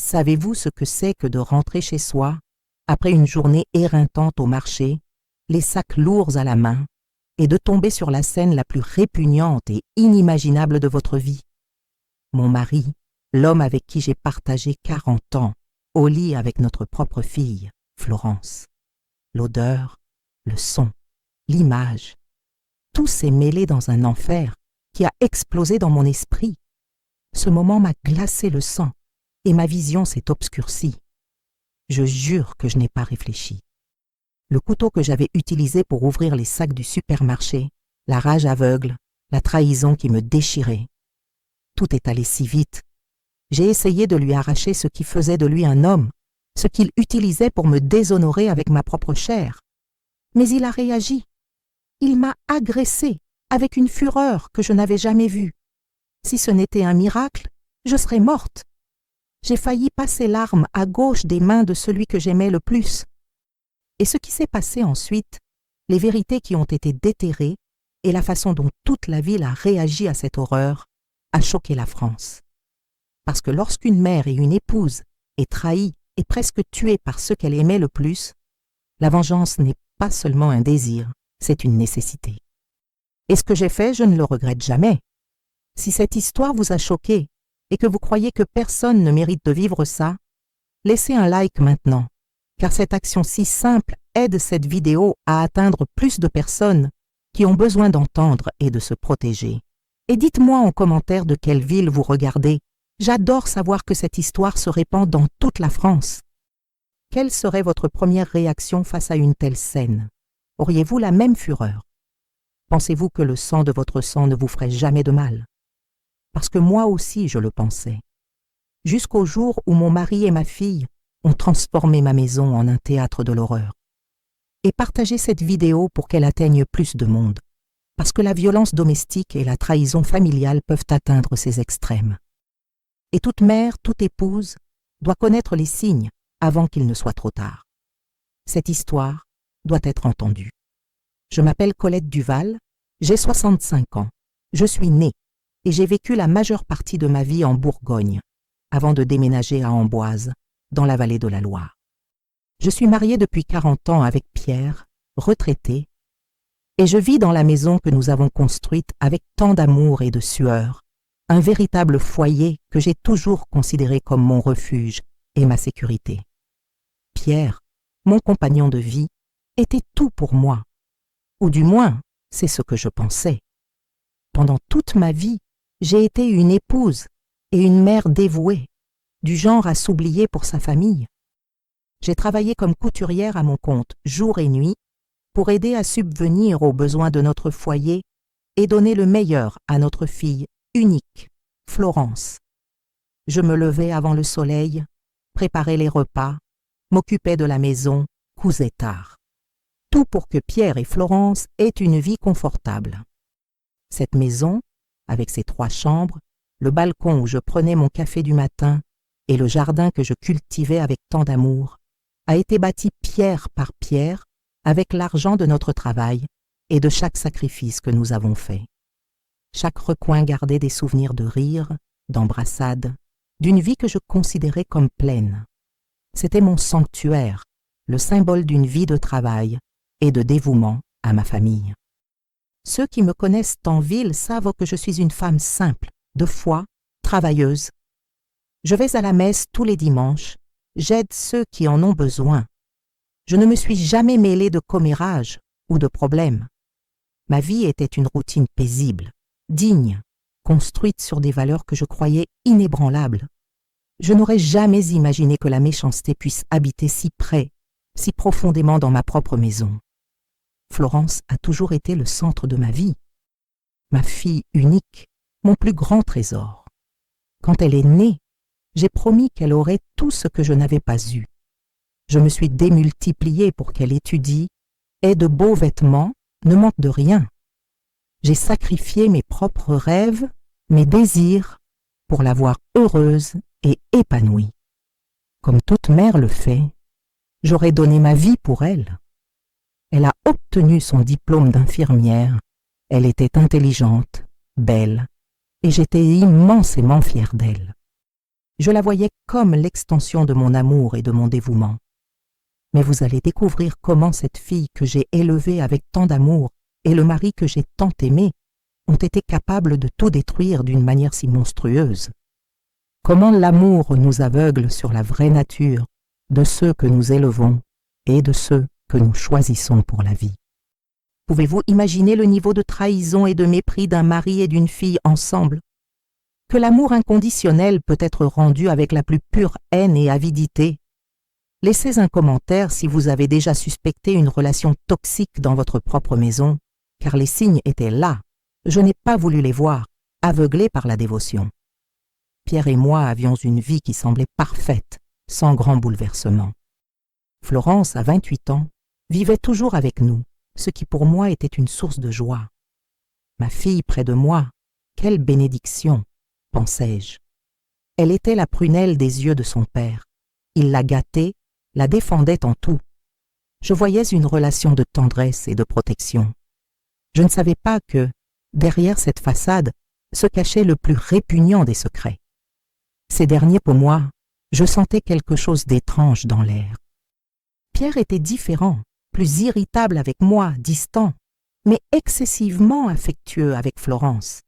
Savez-vous ce que c'est que de rentrer chez soi, après une journée éreintante au marché, les sacs lourds à la main, et de tomber sur la scène la plus répugnante et inimaginable de votre vie? Mon mari, l'homme avec qui j'ai partagé 40 ans, au lit avec notre propre fille, Florence. L'odeur, le son, l'image, tout s'est mêlé dans un enfer qui a explosé dans mon esprit. Ce moment m'a glacé le sang et ma vision s'est obscurcie. Je jure que je n'ai pas réfléchi. Le couteau que j'avais utilisé pour ouvrir les sacs du supermarché, la rage aveugle, la trahison qui me déchirait. Tout est allé si vite. J'ai essayé de lui arracher ce qui faisait de lui un homme, ce qu'il utilisait pour me déshonorer avec ma propre chair. Mais il a réagi. Il m'a agressée avec une fureur que je n'avais jamais vue. Si ce n'était un miracle, je serais morte. J'ai failli passer l'arme à gauche des mains de celui que j'aimais le plus. Et ce qui s'est passé ensuite, les vérités qui ont été déterrées et la façon dont toute la ville a réagi à cette horreur, a choqué la France. Parce que lorsqu'une mère et une épouse est trahie et presque tuée par ceux qu'elle aimait le plus, la vengeance n'est pas seulement un désir, c'est une nécessité. Et ce que j'ai fait, je ne le regrette jamais. Si cette histoire vous a choqué et que vous croyez que personne ne mérite de vivre ça, laissez un like maintenant, car cette action si simple aide cette vidéo à atteindre plus de personnes qui ont besoin d'entendre et de se protéger. Et dites-moi en commentaire de quelle ville vous regardez. J'adore savoir que cette histoire se répand dans toute la France. Quelle serait votre première réaction face à une telle scène? Auriez-vous la même fureur? Pensez-vous que le sang de votre sang ne vous ferait jamais de mal? Parce que moi aussi je le pensais. Jusqu'au jour où mon mari et ma fille ont transformé ma maison en un théâtre de l'horreur. Et partagez cette vidéo pour qu'elle atteigne plus de monde, parce que la violence domestique et la trahison familiale peuvent atteindre ces extrêmes. Et toute mère, toute épouse doit connaître les signes avant qu'il ne soit trop tard. Cette histoire doit être entendue. Je m'appelle Colette Duval, j'ai 65 ans, je suis née et j'ai vécu la majeure partie de ma vie en Bourgogne, avant de déménager à Amboise, dans la vallée de la Loire. Je suis mariée depuis 40 ans avec Pierre, retraité, et je vis dans la maison que nous avons construite avec tant d'amour et de sueur, un véritable foyer que j'ai toujours considéré comme mon refuge et ma sécurité. Pierre, mon compagnon de vie, était tout pour moi, ou du moins, c'est ce que je pensais. Pendant toute ma vie, j'ai été une épouse et une mère dévouée, du genre à s'oublier pour sa famille. J'ai travaillé comme couturière à mon compte, jour et nuit, pour aider à subvenir aux besoins de notre foyer et donner le meilleur à notre fille unique, Florence. Je me levais avant le soleil, préparais les repas, m'occupais de la maison, cousais tard. Tout pour que Pierre et Florence aient une vie confortable. Cette maison, avec ses 3 chambres, le balcon où je prenais mon café du matin et le jardin que je cultivais avec tant d'amour, a été bâtie pierre par pierre avec l'argent de notre travail et de chaque sacrifice que nous avons fait. Chaque recoin gardait des souvenirs de rire, d'embrassades, d'une vie que je considérais comme pleine. C'était mon sanctuaire, le symbole d'une vie de travail et de dévouement à ma famille. Ceux qui me connaissent en ville savent que je suis une femme simple, de foi, travailleuse. Je vais à la messe tous les dimanches, j'aide ceux qui en ont besoin. Je ne me suis jamais mêlée de commérages ou de problèmes. Ma vie était une routine paisible, digne, construite sur des valeurs que je croyais inébranlables. Je n'aurais jamais imaginé que la méchanceté puisse habiter si près, si profondément dans ma propre maison. Florence a toujours été le centre de ma vie, ma fille unique, mon plus grand trésor. Quand elle est née, j'ai promis qu'elle aurait tout ce que je n'avais pas eu. Je me suis démultipliée pour qu'elle étudie, ait de beaux vêtements, ne manque de rien. J'ai sacrifié mes propres rêves, mes désirs, pour la voir heureuse et épanouie. Comme toute mère le fait, j'aurais donné ma vie pour elle. Elle a obtenu son diplôme d'infirmière, elle était intelligente, belle, et j'étais immensément fière d'elle. Je la voyais comme l'extension de mon amour et de mon dévouement. Mais vous allez découvrir comment cette fille que j'ai élevée avec tant d'amour et le mari que j'ai tant aimé ont été capables de tout détruire d'une manière si monstrueuse. Comment l'amour nous aveugle sur la vraie nature de ceux que nous élevons et de ceux que nous choisissons pour la vie. Pouvez-vous imaginer le niveau de trahison et de mépris d'un mari et d'une fille ensemble? Que l'amour inconditionnel peut être rendu avec la plus pure haine et avidité. Laissez un commentaire si vous avez déjà suspecté une relation toxique dans votre propre maison, car les signes étaient là. Je n'ai pas voulu les voir, aveuglé par la dévotion. Pierre et moi avions une vie qui semblait parfaite, sans grand bouleversement. Florence, à 28 ans, vivait toujours avec nous, ce qui pour moi était une source de joie. Ma fille près de moi, quelle bénédiction, pensais-je. Elle était la prunelle des yeux de son père. Il la gâtait, la défendait en tout. Je voyais une relation de tendresse et de protection. Je ne savais pas que, derrière cette façade, se cachait le plus répugnant des secrets. Ces derniers, pour moi, je sentais quelque chose d'étrange dans l'air. Pierre était différent, plus irritable avec moi, distant, mais excessivement affectueux avec Florence.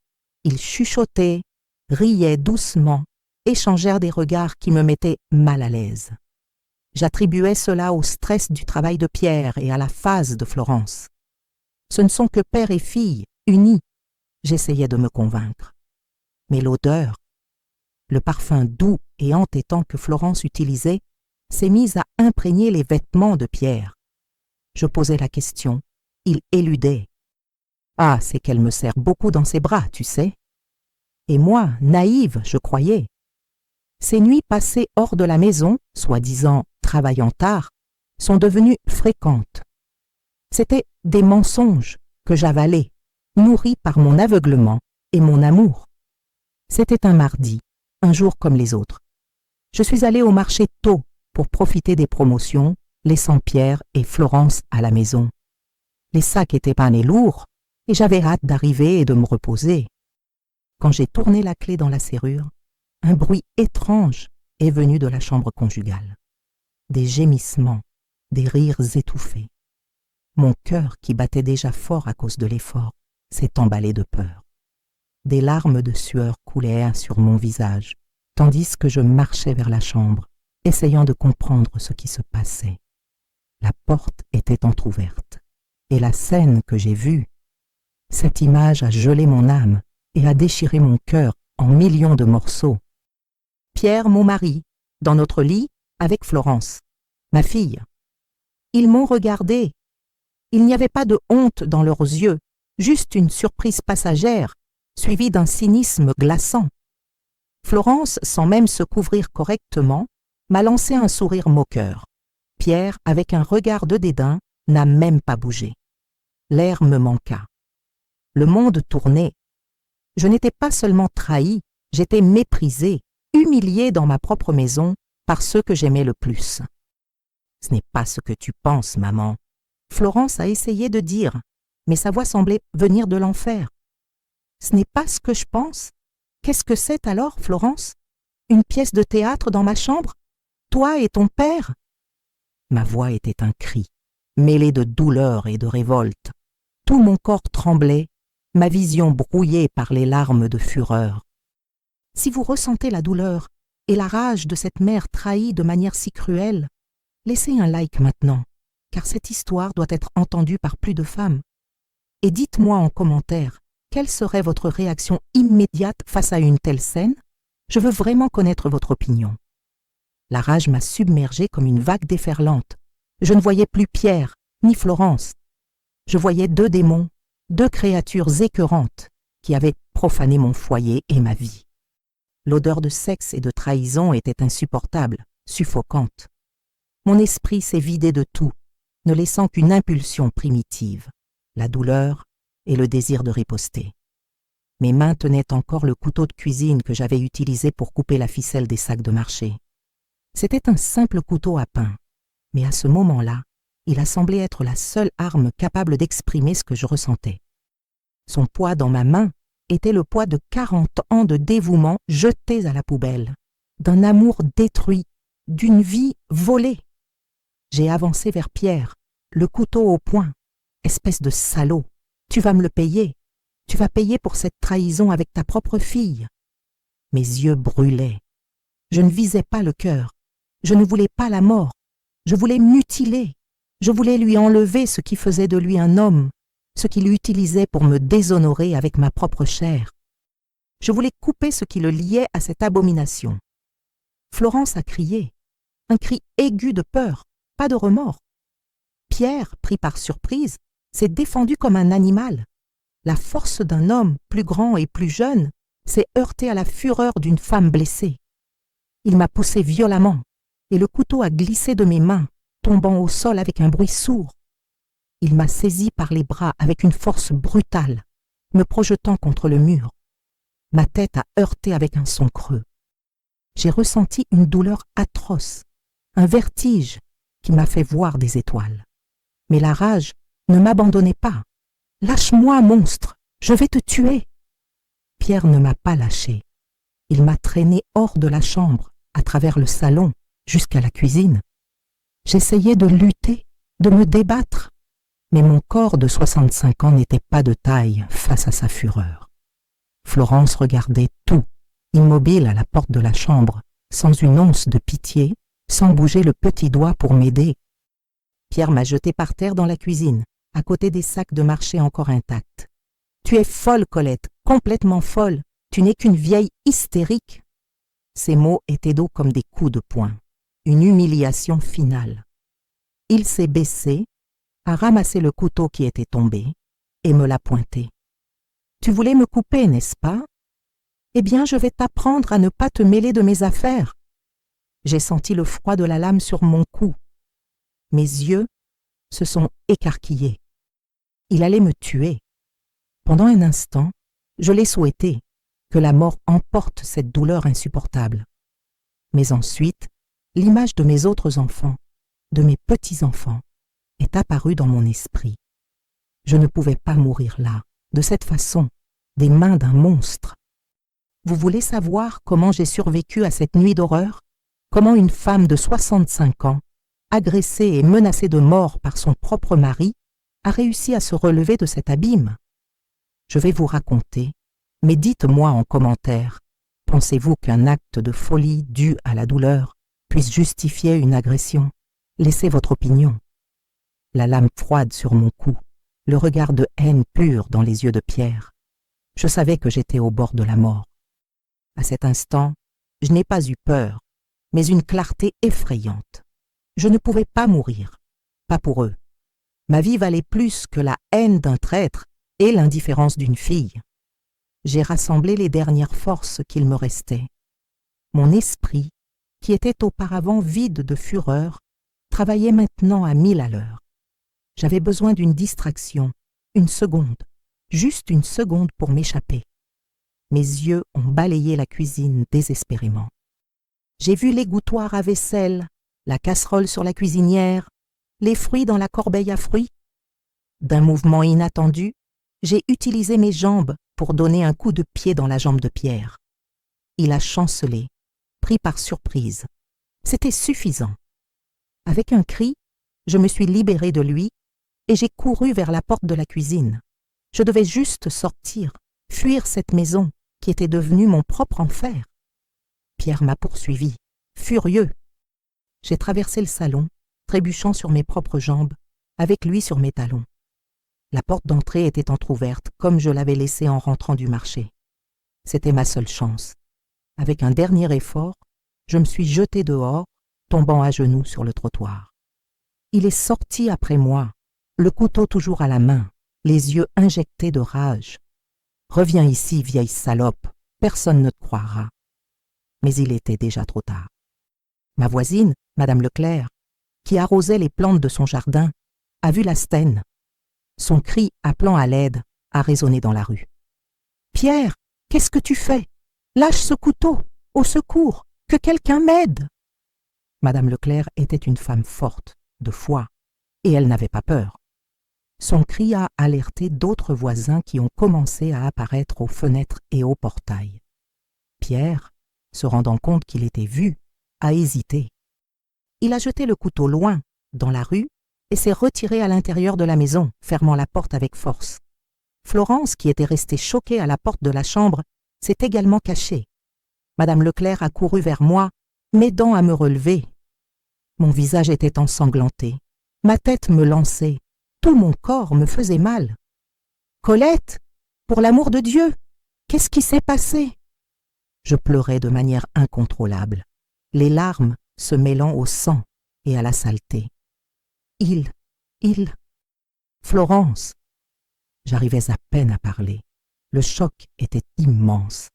Il chuchotait, riait doucement, échangèrent des regards qui me mettaient mal à l'aise. J'attribuais cela au stress du travail de Pierre et à la phase de Florence. Ce ne sont que père et fille, unis, j'essayais de me convaincre. Mais l'odeur, le parfum doux et entêtant que Florence utilisait, s'est mise à imprégner les vêtements de Pierre. Je posais la question, il éludait. Ah, c'est qu'elle me serre beaucoup dans ses bras, tu sais. Et moi, naïve, je croyais. Ces nuits passées hors de la maison, soi-disant travaillant tard, sont devenues fréquentes. C'étaient des mensonges que j'avalais, nourris par mon aveuglement et mon amour. C'était un mardi, un jour comme les autres. Je suis allée au marché tôt pour profiter des promotions, laissant Pierre et Florence à la maison. Les sacs étaient panés lourds et j'avais hâte d'arriver et de me reposer. Quand j'ai tourné la clé dans la serrure, un bruit étrange est venu de la chambre conjugale. Des gémissements, des rires étouffés. Mon cœur, qui battait déjà fort à cause de l'effort, s'est emballé de peur. Des larmes de sueur coulaient sur mon visage, tandis que je marchais vers la chambre, essayant de comprendre ce qui se passait. La porte était entr'ouverte, et la scène que j'ai vue, cette image a gelé mon âme et a déchiré mon cœur en millions de morceaux. Pierre, mon mari, dans notre lit, avec Florence, ma fille. Ils m'ont regardé. Il n'y avait pas de honte dans leurs yeux, juste une surprise passagère, suivie d'un cynisme glaçant. Florence, sans même se couvrir correctement, m'a lancé un sourire moqueur. Pierre, avec un regard de dédain, n'a même pas bougé. L'air me manqua. Le monde tournait. Je n'étais pas seulement trahie, j'étais méprisée, humiliée dans ma propre maison par ceux que j'aimais le plus. « Ce n'est pas ce que tu penses, maman. » Florence a essayé de dire, mais sa voix semblait venir de l'enfer. « Ce n'est pas ce que je pense. Qu'est-ce que c'est alors, Florence? Une pièce de théâtre dans ma chambre? Toi et ton père ?» Ma voix était un cri, mêlé de douleur et de révolte. Tout mon corps tremblait, ma vision brouillée par les larmes de fureur. Si vous ressentez la douleur et la rage de cette mère trahie de manière si cruelle, laissez un like maintenant, car cette histoire doit être entendue par plus de femmes. Et dites-moi en commentaire, quelle serait votre réaction immédiate face à une telle scène? Je veux vraiment connaître votre opinion. La rage m'a submergée comme une vague déferlante. Je ne voyais plus Pierre, ni Florence. Je voyais deux démons, deux créatures écœurantes qui avaient profané mon foyer et ma vie. L'odeur de sexe et de trahison était insupportable, suffocante. Mon esprit s'est vidé de tout, ne laissant qu'une impulsion primitive, la douleur et le désir de riposter. Mes mains tenaient encore le couteau de cuisine que j'avais utilisé pour couper la ficelle des sacs de marché. C'était un simple couteau à pain, mais à ce moment-là, il a semblé être la seule arme capable d'exprimer ce que je ressentais. Son poids dans ma main était le poids de 40 ans de dévouement jetés à la poubelle. d'un amour détruit, d'une vie volée. J'ai avancé vers Pierre, le couteau au poing. Espèce de salaud, tu vas me le payer. Tu vas payer pour cette trahison avec ta propre fille. Mes yeux brûlaient. Je ne visais pas le cœur. Je ne voulais pas la mort. Je voulais mutiler. Je voulais lui enlever ce qui faisait de lui un homme, ce qu'il utilisait pour me déshonorer avec ma propre chair. Je voulais couper ce qui le liait à cette abomination. Florence a crié, un cri aigu de peur, pas de remords. Pierre, pris par surprise, s'est défendu comme un animal. La force d'un homme plus grand et plus jeune s'est heurtée à la fureur d'une femme blessée. Il m'a poussé violemment et le couteau a glissé de mes mains, tombant au sol avec un bruit sourd. Il m'a saisi par les bras avec une force brutale, me projetant contre le mur. Ma tête a heurté avec un son creux. J'ai ressenti une douleur atroce, un vertige qui m'a fait voir des étoiles. Mais la rage ne m'abandonnait pas. « Lâche-moi, monstre, je vais te tuer !» Pierre ne m'a pas lâché. Il m'a traîné hors de la chambre, à travers le salon, jusqu'à la cuisine. J'essayais de lutter, de me débattre, mais mon corps de 65 ans n'était pas de taille face à sa fureur. Florence regardait tout, immobile à la porte de la chambre, sans une once de pitié, sans bouger le petit doigt pour m'aider. Pierre m'a jeté par terre dans la cuisine, à côté des sacs de marché encore intacts. « Tu es folle, Colette, complètement folle. Tu n'es qu'une vieille hystérique. » Ces mots étaient d'eau comme des coups de poing. Une humiliation finale. Il s'est baissé, a ramassé le couteau qui était tombé et me l'a pointé. « Tu voulais me couper, n'est-ce pas? Eh bien, je vais t'apprendre à ne pas te mêler de mes affaires. » J'ai senti le froid de la lame sur mon cou. Mes yeux se sont écarquillés. Il allait me tuer. Pendant un instant, je l'ai souhaité, que la mort emporte cette douleur insupportable. Mais ensuite, l'image de mes autres enfants, de mes petits-enfants, est apparue dans mon esprit. Je ne pouvais pas mourir là, de cette façon, des mains d'un monstre. Vous voulez savoir comment j'ai survécu à cette nuit d'horreur? Comment une femme de 65 ans, agressée et menacée de mort par son propre mari, a réussi à se relever de cet abîme? Je vais vous raconter, mais dites-moi en commentaire, pensez-vous qu'un acte de folie dû à la douleur puisse justifier une agression? Laissez votre opinion. La lame froide sur mon cou, le regard de haine pure dans les yeux de Pierre. Je savais que j'étais au bord de la mort. À cet instant, je n'ai pas eu peur, mais une clarté effrayante. Je ne pouvais pas mourir, pas pour eux. Ma vie valait plus que la haine d'un traître et l'indifférence d'une fille. J'ai rassemblé les dernières forces qu'il me restait. Mon esprit, qui était auparavant vide de fureur, travaillait maintenant à 1000 à l'heure. J'avais besoin d'une distraction, une seconde, juste une seconde pour m'échapper. Mes yeux ont balayé la cuisine désespérément. J'ai vu l'égouttoir à vaisselle, la casserole sur la cuisinière, les fruits dans la corbeille à fruits. D'un mouvement inattendu, j'ai utilisé mes jambes pour donner un coup de pied dans la jambe de Pierre. Il a chancelé, pris par surprise. C'était suffisant. Avec un cri, je me suis libérée de lui et j'ai couru vers la porte de la cuisine. Je devais juste sortir, fuir cette maison qui était devenue mon propre enfer. Pierre m'a poursuivi, furieux. J'ai traversé le salon, trébuchant sur mes propres jambes, avec lui sur mes talons. La porte d'entrée était entr'ouverte, comme je l'avais laissée en rentrant du marché. C'était ma seule chance. Avec un dernier effort, je me suis jetée dehors, tombant à genoux sur le trottoir. Il est sorti après moi, le couteau toujours à la main, les yeux injectés de rage. « Reviens ici, vieille salope, personne ne te croira. » Mais il était déjà trop tard. Ma voisine, Madame Leclerc, qui arrosait les plantes de son jardin, a vu la Staine. Son cri appelant à l'aide a résonné dans la rue. « Pierre, qu'est-ce que tu fais? Lâche ce couteau! Au secours! Que quelqu'un m'aide !» Madame Leclerc était une femme forte, de foi, et elle n'avait pas peur. Son cri a alerté d'autres voisins qui ont commencé à apparaître aux fenêtres et au portail. Pierre, se rendant compte qu'il était vu, a hésité. Il a jeté le couteau loin, dans la rue, et s'est retiré à l'intérieur de la maison, fermant la porte avec force. Florence, qui était restée choquée à la porte de la chambre, s'est également cachée. Madame Leclerc a couru vers moi, m'aidant à me relever. Mon visage était ensanglanté, ma tête me lançait, tout mon corps me faisait mal. « Colette, pour l'amour de Dieu, qu'est-ce qui s'est passé ?» Je pleurais de manière incontrôlable, les larmes se mêlant au sang et à la saleté. Florence. J'arrivais à peine à parler. Le choc était immense.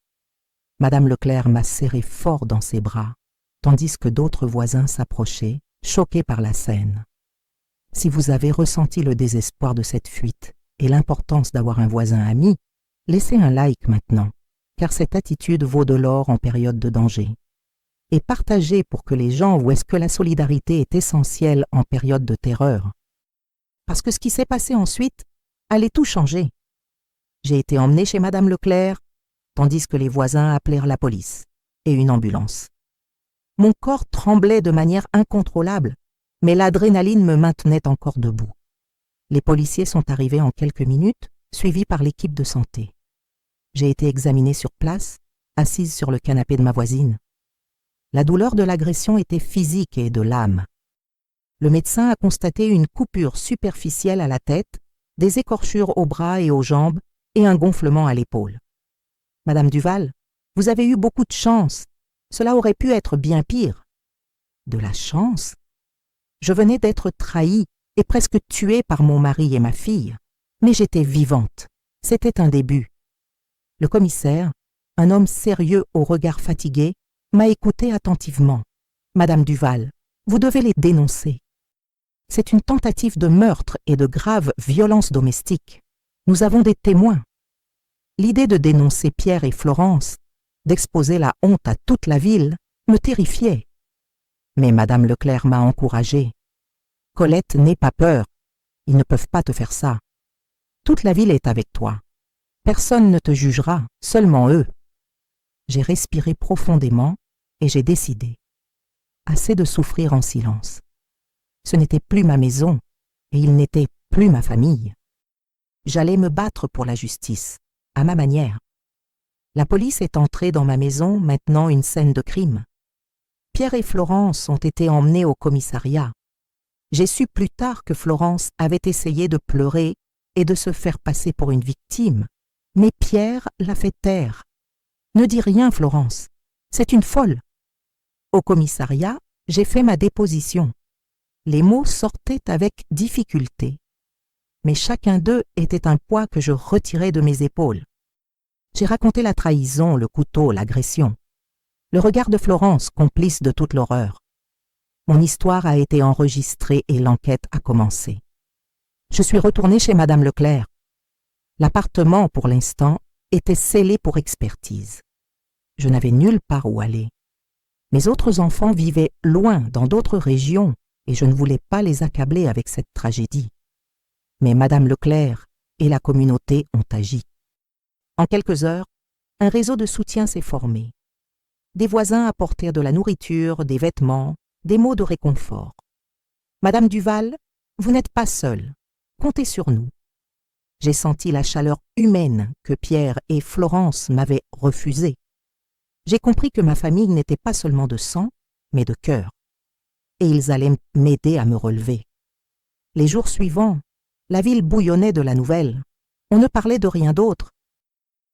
Madame Leclerc m'a serré fort dans ses bras, tandis que d'autres voisins s'approchaient, choqués par la scène. Si vous avez ressenti le désespoir de cette fuite et l'importance d'avoir un voisin ami, laissez un like maintenant, car cette attitude vaut de l'or en période de danger. Et partagez pour que les gens voient que la solidarité est essentielle en période de terreur. Parce que ce qui s'est passé ensuite allait tout changer. J'ai été emmenée chez Madame Leclerc, tandis que les voisins appelèrent la police et une ambulance. Mon corps tremblait de manière incontrôlable, mais l'adrénaline me maintenait encore debout. Les policiers sont arrivés en quelques minutes, suivis par l'équipe de santé. J'ai été examinée sur place, assise sur le canapé de ma voisine. La douleur de l'agression était physique et de l'âme. Le médecin a constaté une coupure superficielle à la tête, des écorchures aux bras et aux jambes et un gonflement à l'épaule. « Madame Duval, vous avez eu beaucoup de chance. Cela aurait pu être bien pire. » De la chance? Je venais d'être trahie et presque tuée par mon mari et ma fille, mais j'étais vivante. C'était un début. Le commissaire, un homme sérieux au regard fatigué, m'a écouté attentivement. « Madame Duval, vous devez les dénoncer. C'est une tentative de meurtre et de graves violences domestiques. Nous avons des témoins. » L'idée de dénoncer Pierre et Florence, d'exposer la honte à toute la ville, me terrifiait. Mais Madame Leclerc m'a encouragée. « Colette, n'aie pas peur. Ils ne peuvent pas te faire ça. Toute la ville est avec toi. Personne ne te jugera, seulement eux. » J'ai respiré profondément et j'ai décidé. Assez de souffrir en silence. Ce n'était plus ma maison et il n'était plus ma famille. J'allais me battre pour la justice, à ma manière. La police est entrée dans ma maison, maintenant une scène de crime. Pierre et Florence ont été emmenés au commissariat. J'ai su plus tard que Florence avait essayé de pleurer et de se faire passer pour une victime, mais Pierre l'a fait taire. « Ne dis rien, Florence, c'est une folle. » Au commissariat, j'ai fait ma déposition. Les mots sortaient avec difficulté. Mais chacun d'eux était un poids que je retirais de mes épaules. J'ai raconté la trahison, le couteau, l'agression. Le regard de Florence, complice de toute l'horreur. Mon histoire a été enregistrée et l'enquête a commencé. Je suis retournée chez Madame Leclerc. L'appartement, pour l'instant, était scellé pour expertise. Je n'avais nulle part où aller. Mes autres enfants vivaient loin, dans d'autres régions, et je ne voulais pas les accabler avec cette tragédie. Mais Madame Leclerc et la communauté ont agi. En quelques heures, un réseau de soutien s'est formé. Des voisins apportèrent de la nourriture, des vêtements, des mots de réconfort. « Madame Duval, vous n'êtes pas seule. Comptez sur nous. » J'ai senti la chaleur humaine que Pierre et Florence m'avaient refusée. J'ai compris que ma famille n'était pas seulement de sang, mais de cœur. Et ils allaient m'aider à me relever. Les jours suivants, la ville bouillonnait de la nouvelle. On ne parlait de rien d'autre.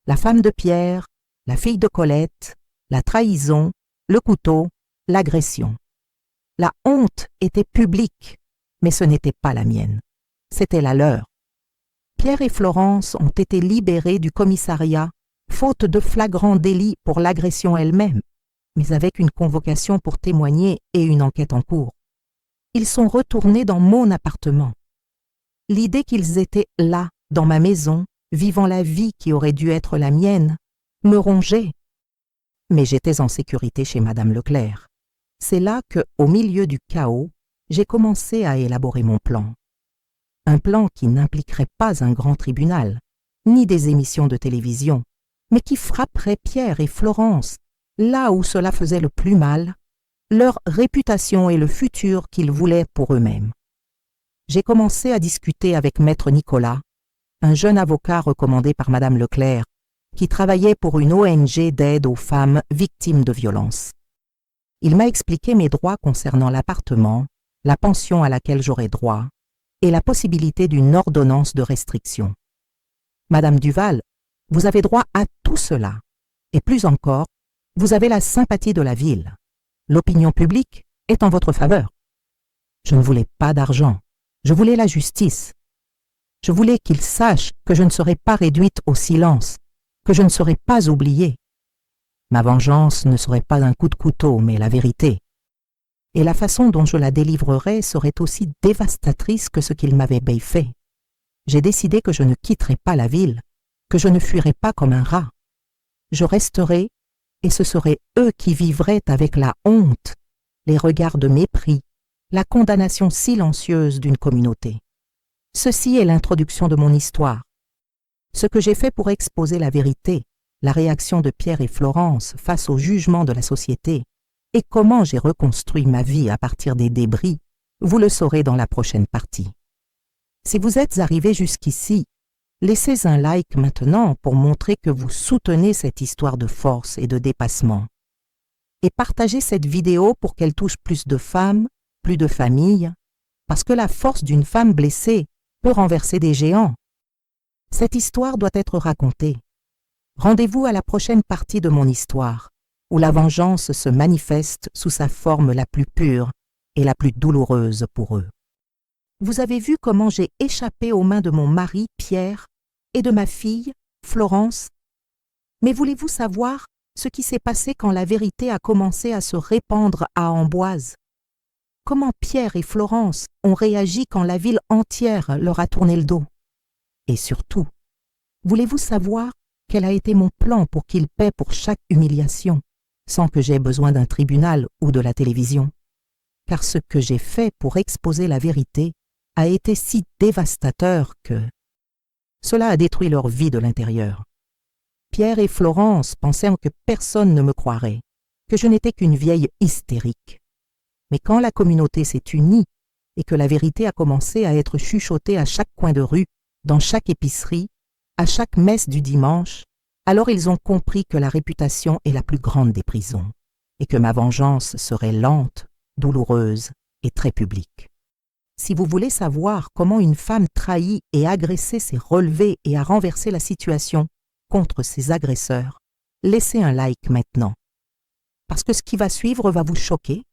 La femme de Pierre, la fille de Colette, la trahison, le couteau, l'agression. La honte était publique, mais ce n'était pas la mienne. C'était la leur. Pierre et Florence ont été libérés du commissariat, faute de flagrant délit pour l'agression elle-même, mais avec une convocation pour témoigner et une enquête en cours. Ils sont retournés dans mon appartement. L'idée qu'ils étaient là, dans ma maison, vivant la vie qui aurait dû être la mienne, me rongeait. Mais j'étais en sécurité chez Madame Leclerc. C'est là que, au milieu du chaos, j'ai commencé à élaborer mon plan. Un plan qui n'impliquerait pas un grand tribunal, ni des émissions de télévision, mais qui frapperait Pierre et Florence, là où cela faisait le plus mal, leur réputation et le futur qu'ils voulaient pour eux-mêmes. J'ai commencé à discuter avec Maître Nicolas, un jeune avocat recommandé par Madame Leclerc, qui travaillait pour une ONG d'aide aux femmes victimes de violences. Il m'a expliqué mes droits concernant l'appartement, la pension à laquelle j'aurais droit et la possibilité d'une ordonnance de restriction. Madame Duval, vous avez droit à tout cela, et plus encore, vous avez la sympathie de la ville. L'opinion publique est en votre faveur. Je ne voulais pas d'argent, je voulais la justice. Je voulais qu'ils sachent que je ne serai pas réduite au silence, que je ne serai pas oubliée. Ma vengeance ne serait pas un coup de couteau, mais la vérité. Et la façon dont je la délivrerais serait aussi dévastatrice que ce qu'ils m'avaient fait. J'ai décidé que je ne quitterais pas la ville, que je ne fuirais pas comme un rat. Je resterais, et ce seraient eux qui vivraient avec la honte, les regards de mépris, la condamnation silencieuse d'une communauté. Ceci est l'introduction de mon histoire. Ce que j'ai fait pour exposer la vérité, la réaction de Pierre et Florence face au jugement de la société, et comment j'ai reconstruit ma vie à partir des débris, vous le saurez dans la prochaine partie. Si vous êtes arrivé jusqu'ici, laissez un like maintenant pour montrer que vous soutenez cette histoire de force et de dépassement. Et partagez cette vidéo pour qu'elle touche plus de femmes, plus de familles, parce que la force d'une femme blessée peut renverser des géants. Cette histoire doit être racontée. Rendez-vous à la prochaine partie de mon histoire, où la vengeance se manifeste sous sa forme la plus pure et la plus douloureuse pour eux. Vous avez vu comment j'ai échappé aux mains de mon mari, Pierre, et de ma fille, Florence. Mais voulez-vous savoir ce qui s'est passé quand la vérité a commencé à se répandre à Amboise? Comment Pierre et Florence ont réagi quand la ville entière leur a tourné le dos? Et surtout, voulez-vous savoir quel a été mon plan pour qu'ils paient pour chaque humiliation, sans que j'aie besoin d'un tribunal ou de la télévision? Car ce que j'ai fait pour exposer la vérité a été si dévastateur que cela a détruit leur vie de l'intérieur. Pierre et Florence pensaient que personne ne me croirait, que je n'étais qu'une vieille hystérique. Mais quand la communauté s'est unie et que la vérité a commencé à être chuchotée à chaque coin de rue, dans chaque épicerie, à chaque messe du dimanche, alors ils ont compris que la réputation est la plus grande des prisons et que ma vengeance serait lente, douloureuse et très publique. Si vous voulez savoir comment une femme trahie et agressée s'est relevée et a renversé la situation contre ses agresseurs, laissez un like maintenant. Parce que ce qui va suivre va vous choquer,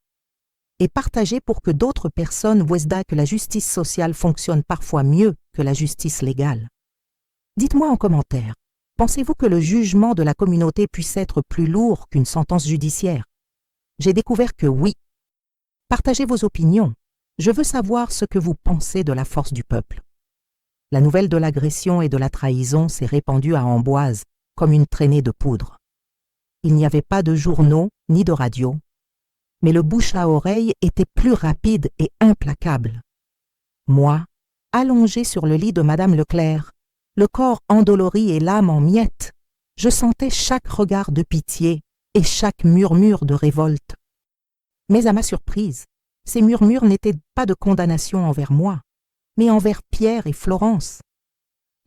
et partagez pour que d'autres personnes voient que la justice sociale fonctionne parfois mieux que la justice légale. Dites-moi en commentaire, pensez-vous que le jugement de la communauté puisse être plus lourd qu'une sentence judiciaire? J'ai découvert que oui. Partagez vos opinions. Je veux savoir ce que vous pensez de la force du peuple. La nouvelle de l'agression et de la trahison s'est répandue à Amboise comme une traînée de poudre. Il n'y avait pas de journaux ni de radio, mais le bouche à oreille était plus rapide et implacable. Moi, allongé sur le lit de Madame Leclerc, le corps endolori et l'âme en miettes, je sentais chaque regard de pitié et chaque murmure de révolte. Mais à ma surprise, ces murmures n'étaient pas de condamnation envers moi, mais envers Pierre et Florence.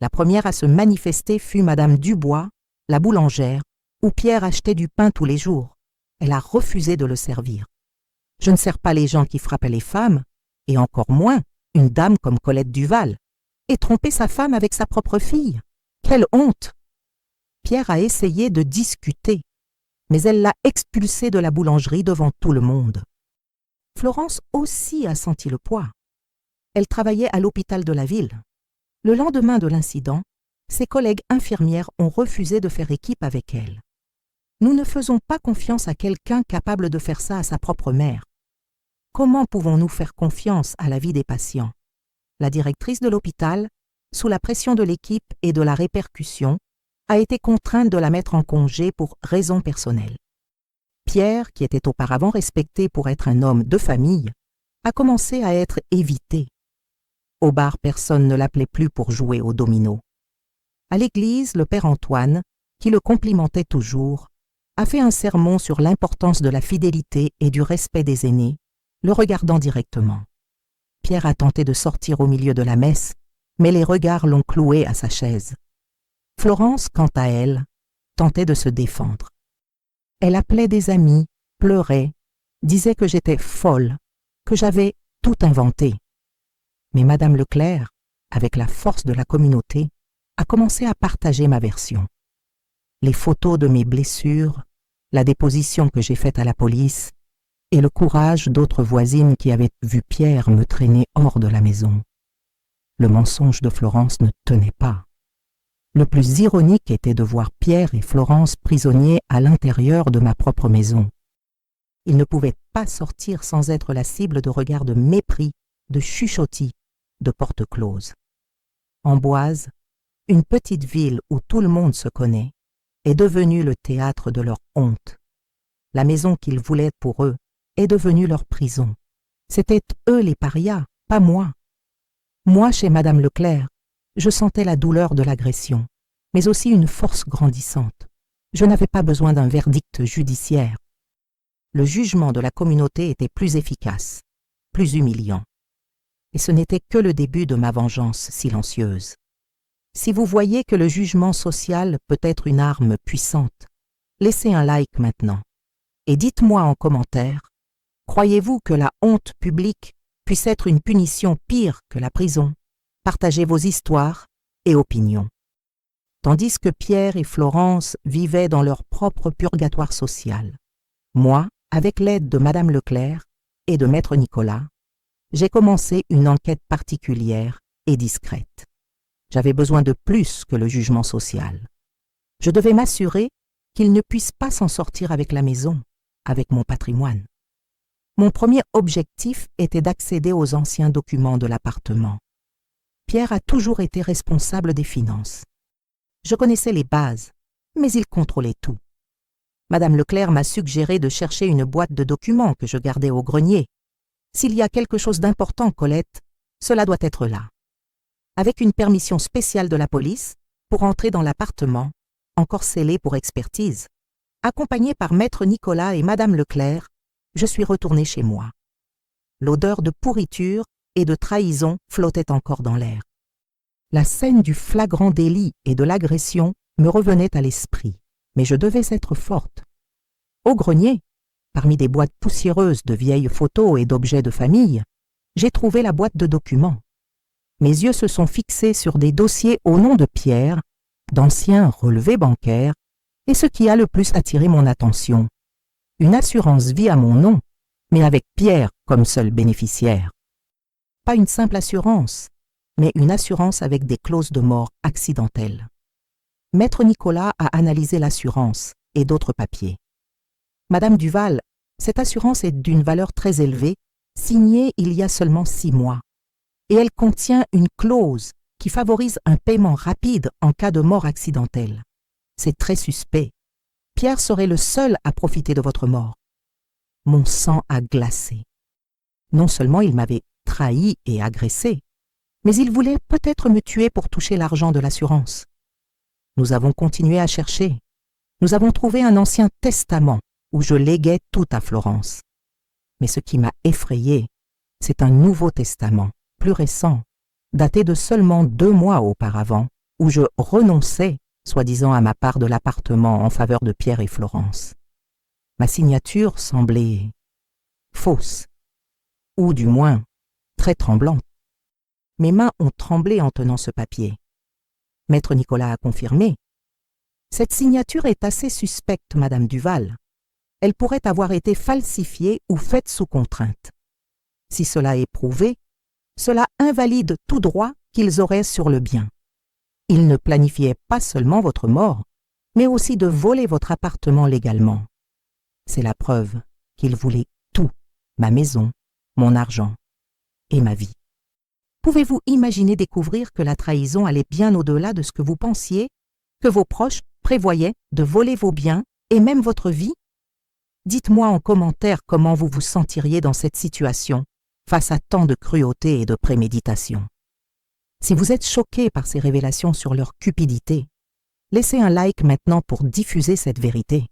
La première à se manifester fut Madame Dubois, la boulangère, où Pierre achetait du pain tous les jours. Elle a refusé de le servir. Je ne sers pas les gens qui frappaient les femmes, et encore moins une dame comme Colette Duval, et tromper sa femme avec sa propre fille. Quelle honte! Pierre a essayé de discuter, mais elle l'a expulsé de la boulangerie devant tout le monde. Florence aussi a senti le poids. Elle travaillait à l'hôpital de la ville. Le lendemain de l'incident, ses collègues infirmières ont refusé de faire équipe avec elle. Nous ne faisons pas confiance à quelqu'un capable de faire ça à sa propre mère. Comment pouvons-nous faire confiance à la vie des patients? La directrice de l'hôpital, sous la pression de l'équipe et de la répercussion, a été contrainte de la mettre en congé pour raisons personnelles. Pierre, qui était auparavant respecté pour être un homme de famille, a commencé à être évité. Au bar, personne ne l'appelait plus pour jouer au domino. À l'église, le père Antoine, qui le complimentait toujours, a fait un sermon sur l'importance de la fidélité et du respect des aînés, le regardant directement. Pierre a tenté de sortir au milieu de la messe, mais les regards l'ont cloué à sa chaise. Florence, quant à elle, tentait de se défendre. Elle appelait des amis, pleurait, disait que j'étais folle, que j'avais tout inventé. Mais Madame Leclerc, avec la force de la communauté, a commencé à partager ma version. Les photos de mes blessures, la déposition que j'ai faite à la police et le courage d'autres voisines qui avaient vu Pierre me traîner hors de la maison. Le mensonge de Florence ne tenait pas. Le plus ironique était de voir Pierre et Florence prisonniers à l'intérieur de ma propre maison. Ils ne pouvaient pas sortir sans être la cible de regards de mépris, de chuchotis, de portes closes. Amboise, une petite ville où tout le monde se connaît, est devenue le théâtre de leur honte. La maison qu'ils voulaient pour eux est devenue leur prison. C'étaient eux les parias, pas moi. Moi, chez Madame Leclerc, je sentais la douleur de l'agression, mais aussi une force grandissante. Je n'avais pas besoin d'un verdict judiciaire. Le jugement de la communauté était plus efficace, plus humiliant. Et ce n'était que le début de ma vengeance silencieuse. Si vous voyez que le jugement social peut être une arme puissante, laissez un like maintenant. Et dites-moi en commentaire, croyez-vous que la honte publique puisse être une punition pire que la prison? Partagez vos histoires et opinions. Tandis que Pierre et Florence vivaient dans leur propre purgatoire social, moi, avec l'aide de Madame Leclerc et de Maître Nicolas, j'ai commencé une enquête particulière et discrète. J'avais besoin de plus que le jugement social. Je devais m'assurer qu'ils ne puissent pas s'en sortir avec la maison, avec mon patrimoine. Mon premier objectif était d'accéder aux anciens documents de l'appartement. Pierre a toujours été responsable des finances. Je connaissais les bases, mais il contrôlait tout. Madame Leclerc m'a suggéré de chercher une boîte de documents que je gardais au grenier. S'il y a quelque chose d'important, Colette, cela doit être là. Avec une permission spéciale de la police pour entrer dans l'appartement, encore scellé pour expertise. Accompagné par Maître Nicolas et Madame Leclerc, je suis retournée chez moi. L'odeur de pourriture et de trahison flottait encore dans l'air. La scène du flagrant délit et de l'agression me revenait à l'esprit, mais je devais être forte. Au grenier, parmi des boîtes poussiéreuses de vieilles photos et d'objets de famille, j'ai trouvé la boîte de documents. Mes yeux se sont fixés sur des dossiers au nom de Pierre, d'anciens relevés bancaires, et ce qui a le plus attiré mon attention, une assurance vie à mon nom, mais avec Pierre comme seul bénéficiaire. Pas une simple assurance, mais une assurance avec des clauses de mort accidentelles. Maître Nicolas a analysé l'assurance et d'autres papiers. Madame Duval, cette assurance est d'une valeur très élevée, signée il y a seulement 6 mois. Et elle contient une clause qui favorise un paiement rapide en cas de mort accidentelle. C'est très suspect. Pierre serait le seul à profiter de votre mort. Mon sang a glacé. Non seulement il m'avait trahi et agressé, mais il voulait peut-être me tuer pour toucher l'argent de l'assurance. Nous avons continué à chercher. Nous avons trouvé un ancien testament où je léguais tout à Florence. Mais ce qui m'a effrayé, c'est un nouveau testament, plus récent, daté de seulement 2 mois auparavant, où je renonçais, soi-disant à ma part de l'appartement en faveur de Pierre et Florence. Ma signature semblait fausse, ou du moins très tremblante. Mes mains ont tremblé en tenant ce papier. Maître Nicolas a confirmé. Cette signature est assez suspecte, Madame Duval. Elle pourrait avoir été falsifiée ou faite sous contrainte. Si cela est prouvé, cela invalide tout droit qu'ils auraient sur le bien. Ils ne planifiaient pas seulement votre mort, mais aussi de voler votre appartement légalement. C'est la preuve qu'ils voulaient tout, ma maison, mon argent et ma vie. Pouvez-vous imaginer découvrir que la trahison allait bien au-delà de ce que vous pensiez, que vos proches prévoyaient de voler vos biens et même votre vie? Dites-moi en commentaire comment vous vous sentiriez dans cette situation, face à tant de cruauté et de préméditation. Si vous êtes choqué par ces révélations sur leur cupidité, laissez un like maintenant pour diffuser cette vérité.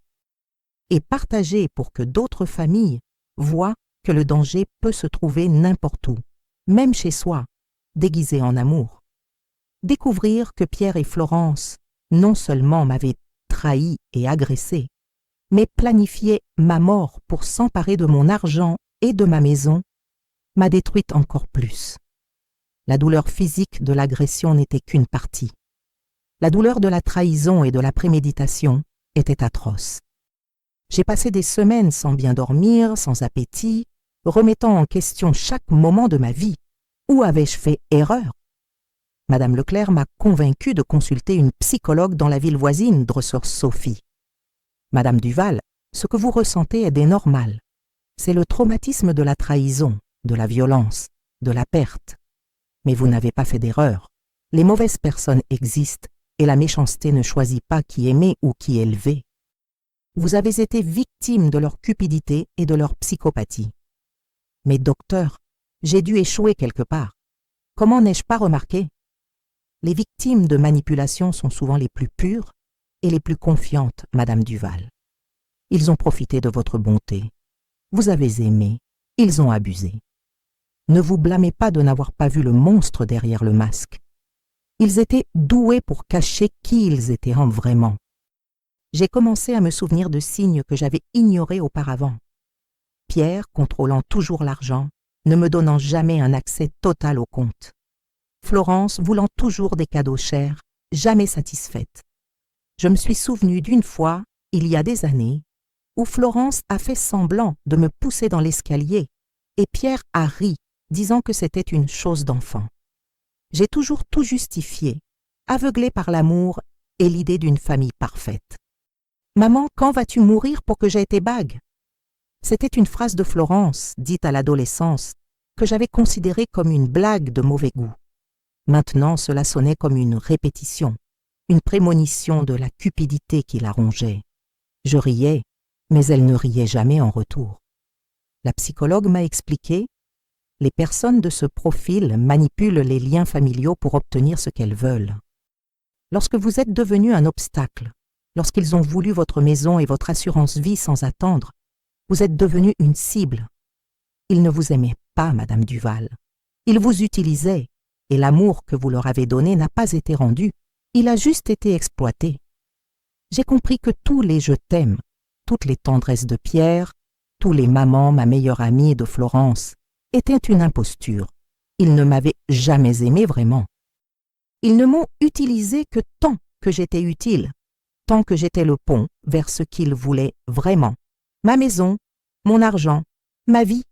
et partager pour que d'autres familles voient que le danger peut se trouver n'importe où, même chez soi, déguisé en amour. Découvrir que Pierre et Florence non seulement m'avaient trahi et agressé, mais planifié ma mort pour s'emparer de mon argent et de ma maison, m'a détruite encore plus. La douleur physique de l'agression n'était qu'une partie. La douleur de la trahison et de la préméditation était atroce. J'ai passé des semaines sans bien dormir, sans appétit, remettant en question chaque moment de ma vie. Où avais-je fait erreur? Madame Leclerc m'a convaincu de consulter une psychologue dans la ville voisine Dresseur-Sophie. Madame Duval, ce que vous ressentez est normal. C'est le traumatisme de la trahison, de la violence, de la perte. Mais vous n'avez pas fait d'erreur. Les mauvaises personnes existent et la méchanceté ne choisit pas qui aimer ou qui élever. Vous avez été victime de leur cupidité et de leur psychopathie. Mais docteur, j'ai dû échouer quelque part. Comment n'ai-je pas remarqué? Les victimes de manipulation sont souvent les plus pures et les plus confiantes, Madame Duval. Ils ont profité de votre bonté. Vous avez aimé, ils ont abusé. Ne vous blâmez pas de n'avoir pas vu le monstre derrière le masque. Ils étaient doués pour cacher qui ils étaient vraiment. J'ai commencé à me souvenir de signes que j'avais ignorés auparavant. Pierre contrôlant toujours l'argent, ne me donnant jamais un accès total au compte. Florence voulant toujours des cadeaux chers, jamais satisfaite. Je me suis souvenu d'une fois, il y a des années, où Florence a fait semblant de me pousser dans l'escalier et Pierre a ri, disant que c'était une chose d'enfant. J'ai toujours tout justifié, aveuglé par l'amour et l'idée d'une famille parfaite. « Maman, quand vas-tu mourir pour que j'aie tes bagues ?» C'était une phrase de Florence, dite à l'adolescence, que j'avais considérée comme une blague de mauvais goût. Maintenant, cela sonnait comme une répétition, une prémonition de la cupidité qui la rongeait. Je riais, mais elle ne riait jamais en retour. La psychologue m'a expliqué: les personnes de ce profil manipulent les liens familiaux pour obtenir ce qu'elles veulent. Lorsque vous êtes devenu un obstacle, lorsqu'ils ont voulu votre maison et votre assurance vie sans attendre, vous êtes devenu une cible. Ils ne vous aimaient pas, Madame Duval. Ils vous utilisaient, et l'amour que vous leur avez donné n'a pas été rendu, il a juste été exploité. J'ai compris que tous les « je t'aime », toutes les tendresses de Pierre, tous les mamans, ma meilleure amie de Florence, étaient une imposture. Ils ne m'avaient jamais aimé vraiment. Ils ne m'ont utilisé que tant que j'étais utile, tant que j'étais le pont vers ce qu'ils voulaient vraiment. Ma maison, mon argent, ma vie.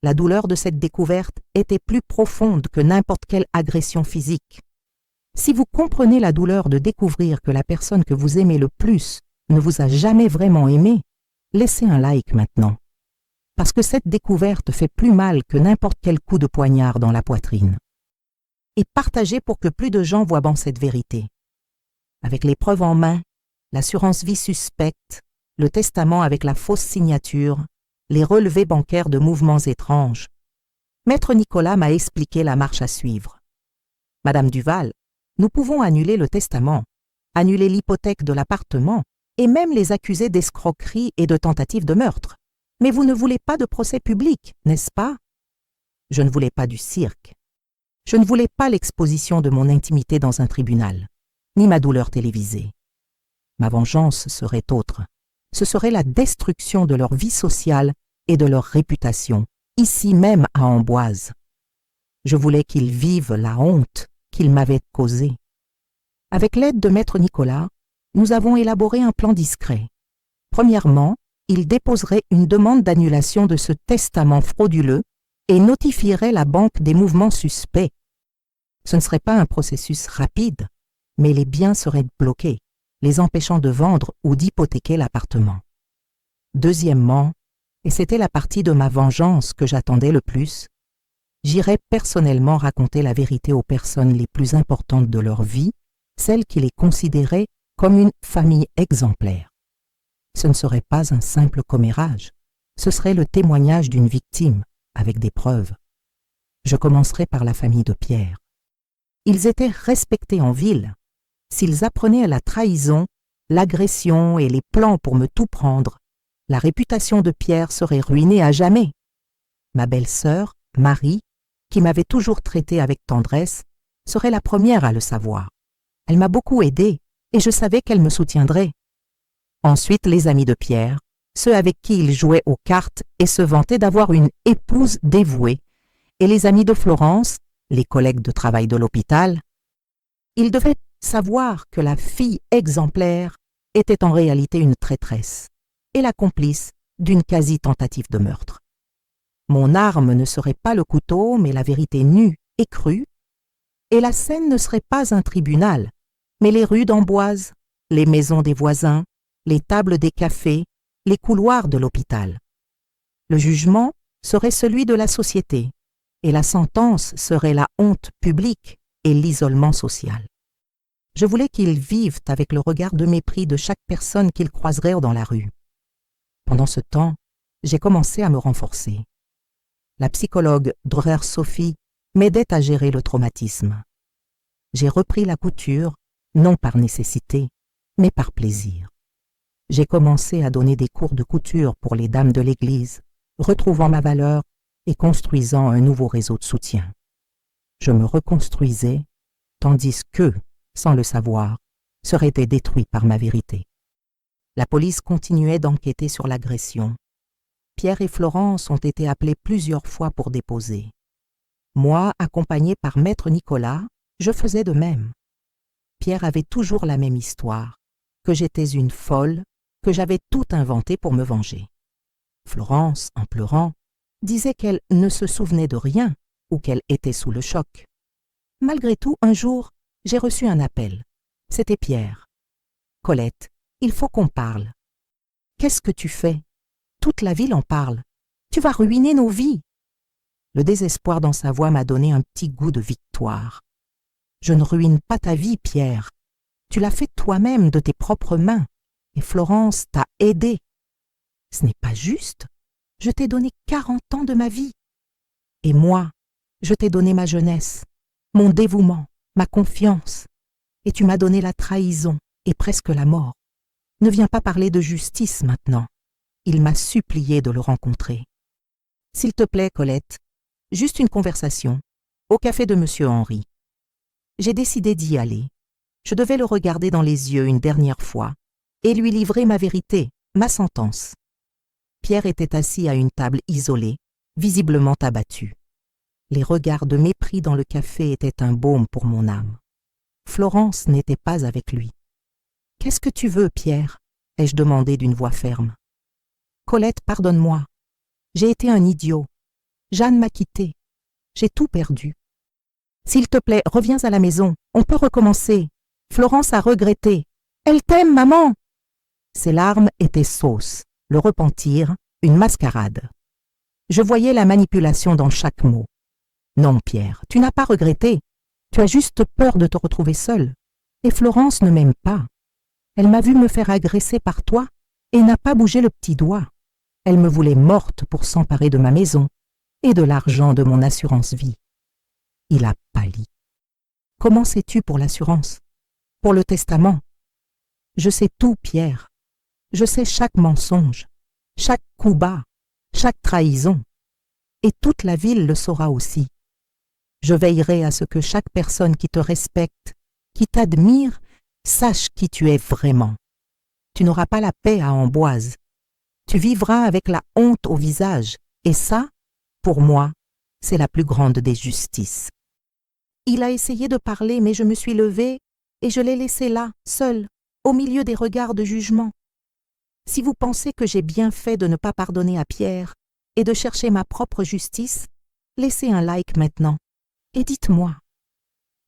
La douleur de cette découverte était plus profonde que n'importe quelle agression physique. Si vous comprenez la douleur de découvrir que la personne que vous aimez le plus ne vous a jamais vraiment aimé, laissez un like maintenant. Parce que cette découverte fait plus mal que n'importe quel coup de poignard dans la poitrine. Et partagez pour que plus de gens voient bon cette vérité. Avec les preuves en main, l'assurance vie suspecte, le testament avec la fausse signature, les relevés bancaires de mouvements étranges, Maître Nicolas m'a expliqué la marche à suivre. Madame Duval, nous pouvons annuler le testament, annuler l'hypothèque de l'appartement et même les accuser d'escroquerie et de tentative de meurtre. Mais vous ne voulez pas de procès public, n'est-ce pas? Je ne voulais pas du cirque. Je ne voulais pas l'exposition de mon intimité dans un tribunal, ni ma douleur télévisée. Ma vengeance serait autre. Ce serait la destruction de leur vie sociale et de leur réputation, ici même à Amboise. Je voulais qu'ils vivent la honte qu'ils m'avaient causée. Avec l'aide de Maître Nicolas, nous avons élaboré un plan discret. Premièrement, il déposerait une demande d'annulation de ce testament frauduleux et notifierait la banque des mouvements suspects. Ce ne serait pas un processus rapide, mais les biens seraient bloqués, les empêchant de vendre ou d'hypothéquer l'appartement. Deuxièmement, et c'était la partie de ma vengeance que j'attendais le plus, j'irais personnellement raconter la vérité aux personnes les plus importantes de leur vie, celles qui les considéraient comme une famille exemplaire. Ce ne serait pas un simple commérage, ce serait le témoignage d'une victime, avec des preuves. Je commencerai par la famille de Pierre. Ils étaient respectés en ville. S'ils apprenaient la trahison, l'agression et les plans pour me tout prendre, La réputation de Pierre serait ruinée à jamais. Ma belle-sœur, Marie, qui m'avait toujours traité avec tendresse, serait la première à le savoir. Elle m'a beaucoup aidée et je savais qu'elle me soutiendrait. Ensuite, les amis de Pierre, ceux avec qui il jouait aux cartes et se vantait d'avoir une épouse dévouée, et les amis de Florence, les collègues de travail de l'hôpital. Ils devaient savoir que la fille exemplaire était en réalité une traîtresse et la complice d'une quasi-tentative de meurtre. Mon arme ne serait pas le couteau, mais la vérité nue et crue, et la scène ne serait pas un tribunal, mais les rues d'Amboise, les maisons des voisins, les tables des cafés, les couloirs de l'hôpital. Le jugement serait celui de la société, et la sentence serait la honte publique et l'isolement social. Je voulais qu'ils vivent avec le regard de mépris de chaque personne qu'ils croiseraient dans la rue. Pendant ce temps, j'ai commencé à me renforcer. La psychologue Dreher-Sophie m'aidait à gérer le traumatisme. J'ai repris la couture, non par nécessité, mais par plaisir. J'ai commencé à donner des cours de couture pour les dames de l'Église, retrouvant ma valeur et construisant un nouveau réseau de soutien. Je me reconstruisais, tandis que, sans le savoir, serait détruit par ma vérité. La police continuait d'enquêter sur l'agression. Pierre et Florence ont été appelés plusieurs fois pour déposer. Moi, accompagné par maître Nicolas, je faisais de même. Pierre avait toujours la même histoire, que j'étais une folle, que j'avais tout inventé pour me venger. Florence, en pleurant, disait qu'elle ne se souvenait de rien ou qu'elle était sous le choc. Malgré tout, un jour, j'ai reçu un appel. C'était Pierre. « Colette, il faut qu'on parle. »« Qu'est-ce que tu fais ? Toute la ville en parle. Tu vas ruiner nos vies. » Le désespoir dans sa voix m'a donné un petit goût de victoire. « Je ne ruine pas ta vie, Pierre. Tu l'as fait toi-même de tes propres mains. Et Florence t'a aidé. Ce n'est pas juste. Je t'ai donné 40 ans de ma vie. Et moi, je t'ai donné ma jeunesse, mon dévouement, ma confiance. Et tu m'as donné la trahison et presque la mort. Ne viens pas parler de justice maintenant. Il m'a supplié de le rencontrer. S'il te plaît, Colette, juste une conversation, au café de Monsieur Henry. J'ai décidé d'y aller. Je devais le regarder dans les yeux une dernière fois et lui livrer ma vérité, ma sentence. Pierre était assis à une table isolée, visiblement abattu. Les regards de mépris dans le café étaient un baume pour mon âme. Florence n'était pas avec lui. « Qu'est-ce que tu veux, Pierre ?» ai-je demandé d'une voix ferme. « Colette, pardonne-moi. J'ai été un idiot. Jeanne m'a quitté. J'ai tout perdu. S'il te plaît, reviens à la maison. On peut recommencer. Florence a regretté. Elle t'aime, maman !» Ses larmes étaient sausses, le repentir, une mascarade. Je voyais la manipulation dans chaque mot. « Non, Pierre, tu n'as pas regretté. Tu as juste peur de te retrouver seule. Et Florence ne m'aime pas. Elle m'a vu me faire agresser par toi et n'a pas bougé le petit doigt. Elle me voulait morte pour s'emparer de ma maison et de l'argent de mon assurance vie. » Il a pâli. « Comment sais-tu pour l'assurance? Pour le testament? » « Je sais tout, Pierre. Je sais chaque mensonge, chaque coup bas, chaque trahison. Et toute la ville le saura aussi. Je veillerai à ce que chaque personne qui te respecte, qui t'admire, sache qui tu es vraiment. Tu n'auras pas la paix à Amboise. Tu vivras avec la honte au visage. Et ça, pour moi, c'est la plus grande des justices. » Il a essayé de parler, mais je me suis levée et je l'ai laissé là, seul, au milieu des regards de jugement. Si vous pensez que j'ai bien fait de ne pas pardonner à Pierre et de chercher ma propre justice, laissez un like maintenant et dites-moi,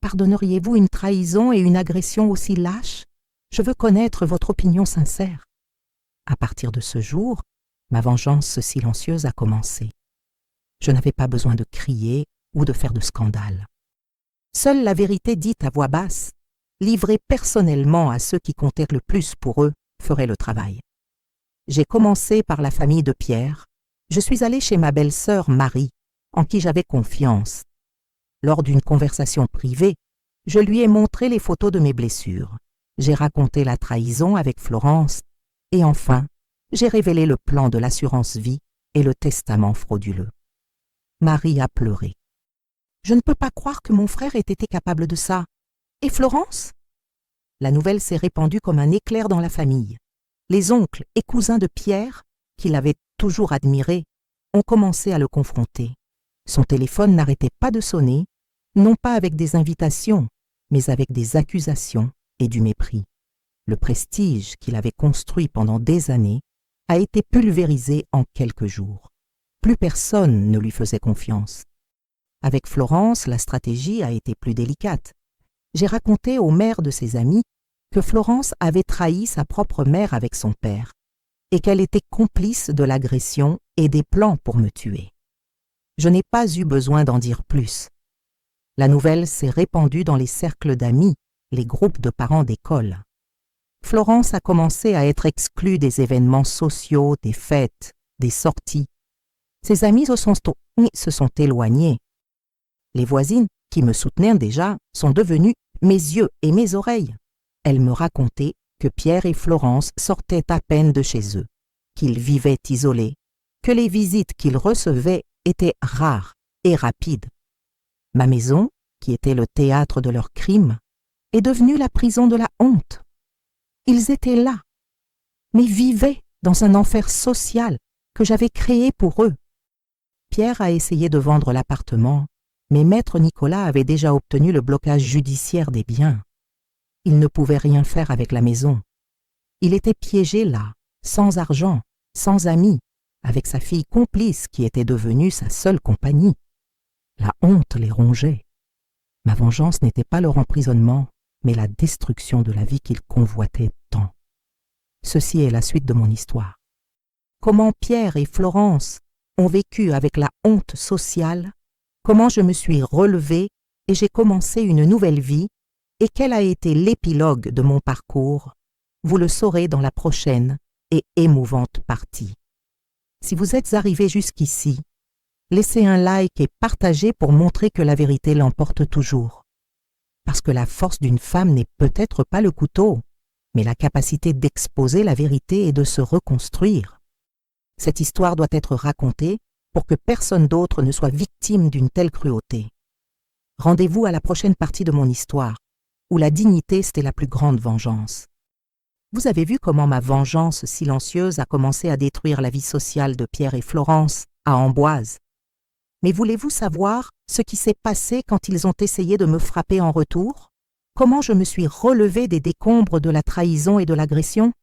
pardonneriez-vous une trahison et une agression aussi lâches? Je veux connaître votre opinion sincère. À partir de ce jour, ma vengeance silencieuse a commencé. Je n'avais pas besoin de crier ou de faire de scandale. Seule la vérité dite à voix basse, livrée personnellement à ceux qui comptaient le plus pour eux, ferait le travail. J'ai commencé par la famille de Pierre. Je suis allée chez ma belle-sœur Marie, en qui j'avais confiance. Lors d'une conversation privée, je lui ai montré les photos de mes blessures. J'ai raconté la trahison avec Florence et enfin, j'ai révélé le plan de l'assurance vie et le testament frauduleux. Marie a pleuré. Je ne peux pas croire que mon frère ait été capable de ça. Et Florence? La nouvelle s'est répandue comme un éclair dans la famille. Les oncles et cousins de Pierre, qui l'avaient toujours admiré, ont commencé à le confronter. Son téléphone n'arrêtait pas de sonner, non pas avec des invitations, mais avec des accusations et du mépris. Le prestige qu'il avait construit pendant des années a été pulvérisé en quelques jours. Plus personne ne lui faisait confiance. Avec Florence, la stratégie a été plus délicate. J'ai raconté aux mères de ses amis que Florence avait trahi sa propre mère avec son père et qu'elle était complice de l'agression et des plans pour me tuer. Je n'ai pas eu besoin d'en dire plus. La nouvelle s'est répandue dans les cercles d'amis, les groupes de parents d'école. Florence a commencé à être exclue des événements sociaux, des fêtes, des sorties. Ses amis se sont éloignés. Les voisines, qui me soutenaient déjà, sont devenues mes yeux et mes oreilles. Elles me racontaient que Pierre et Florence sortaient à peine de chez eux, qu'ils vivaient isolés, que les visites qu'ils recevaient étaient rares et rapides. Ma maison, qui était le théâtre de leurs crimes, est devenue la prison de la honte. Ils étaient là, mais vivaient dans un enfer social que j'avais créé pour eux. Pierre a essayé de vendre l'appartement, mais maître Nicolas avait déjà obtenu le blocage judiciaire des biens. Il ne pouvait rien faire avec la maison. Il était piégé là, sans argent, sans amis, avec sa fille complice qui était devenue sa seule compagnie. La honte les rongeait. Ma vengeance n'était pas leur emprisonnement, mais la destruction de la vie qu'ils convoitaient tant. Ceci est la suite de mon histoire. Comment Pierre et Florence ont vécu avec la honte sociale, comment je me suis relevée et j'ai commencé une nouvelle vie, et quel a été l'épilogue de mon parcours, vous le saurez dans la prochaine et émouvante partie. Si vous êtes arrivé jusqu'ici, laissez un like et partagez pour montrer que la vérité l'emporte toujours. Parce que la force d'une femme n'est peut-être pas le couteau, mais la capacité d'exposer la vérité et de se reconstruire. Cette histoire doit être racontée pour que personne d'autre ne soit victime d'une telle cruauté. Rendez-vous à la prochaine partie de mon histoire, où la dignité c'était la plus grande vengeance. Vous avez vu comment ma vengeance silencieuse a commencé à détruire la vie sociale de Pierre et Florence à Amboise. Mais voulez-vous savoir ce qui s'est passé quand ils ont essayé de me frapper en retour? Comment je me suis relevée des décombres de la trahison et de l'agression?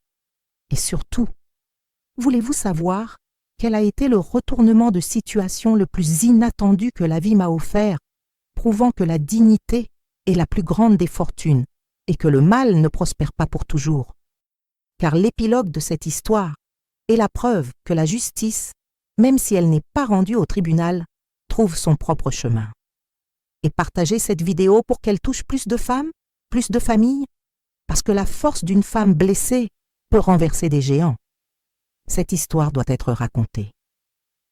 Et surtout, voulez-vous savoir quel a été le retournement de situation le plus inattendu que la vie m'a offert, prouvant que la dignité est la plus grande des fortunes et que le mal ne prospère pas pour toujours? Car l'épilogue de cette histoire est la preuve que la justice, même si elle n'est pas rendue au tribunal, trouve son propre chemin. Et partagez cette vidéo pour qu'elle touche plus de femmes, plus de familles, parce que la force d'une femme blessée peut renverser des géants. Cette histoire doit être racontée.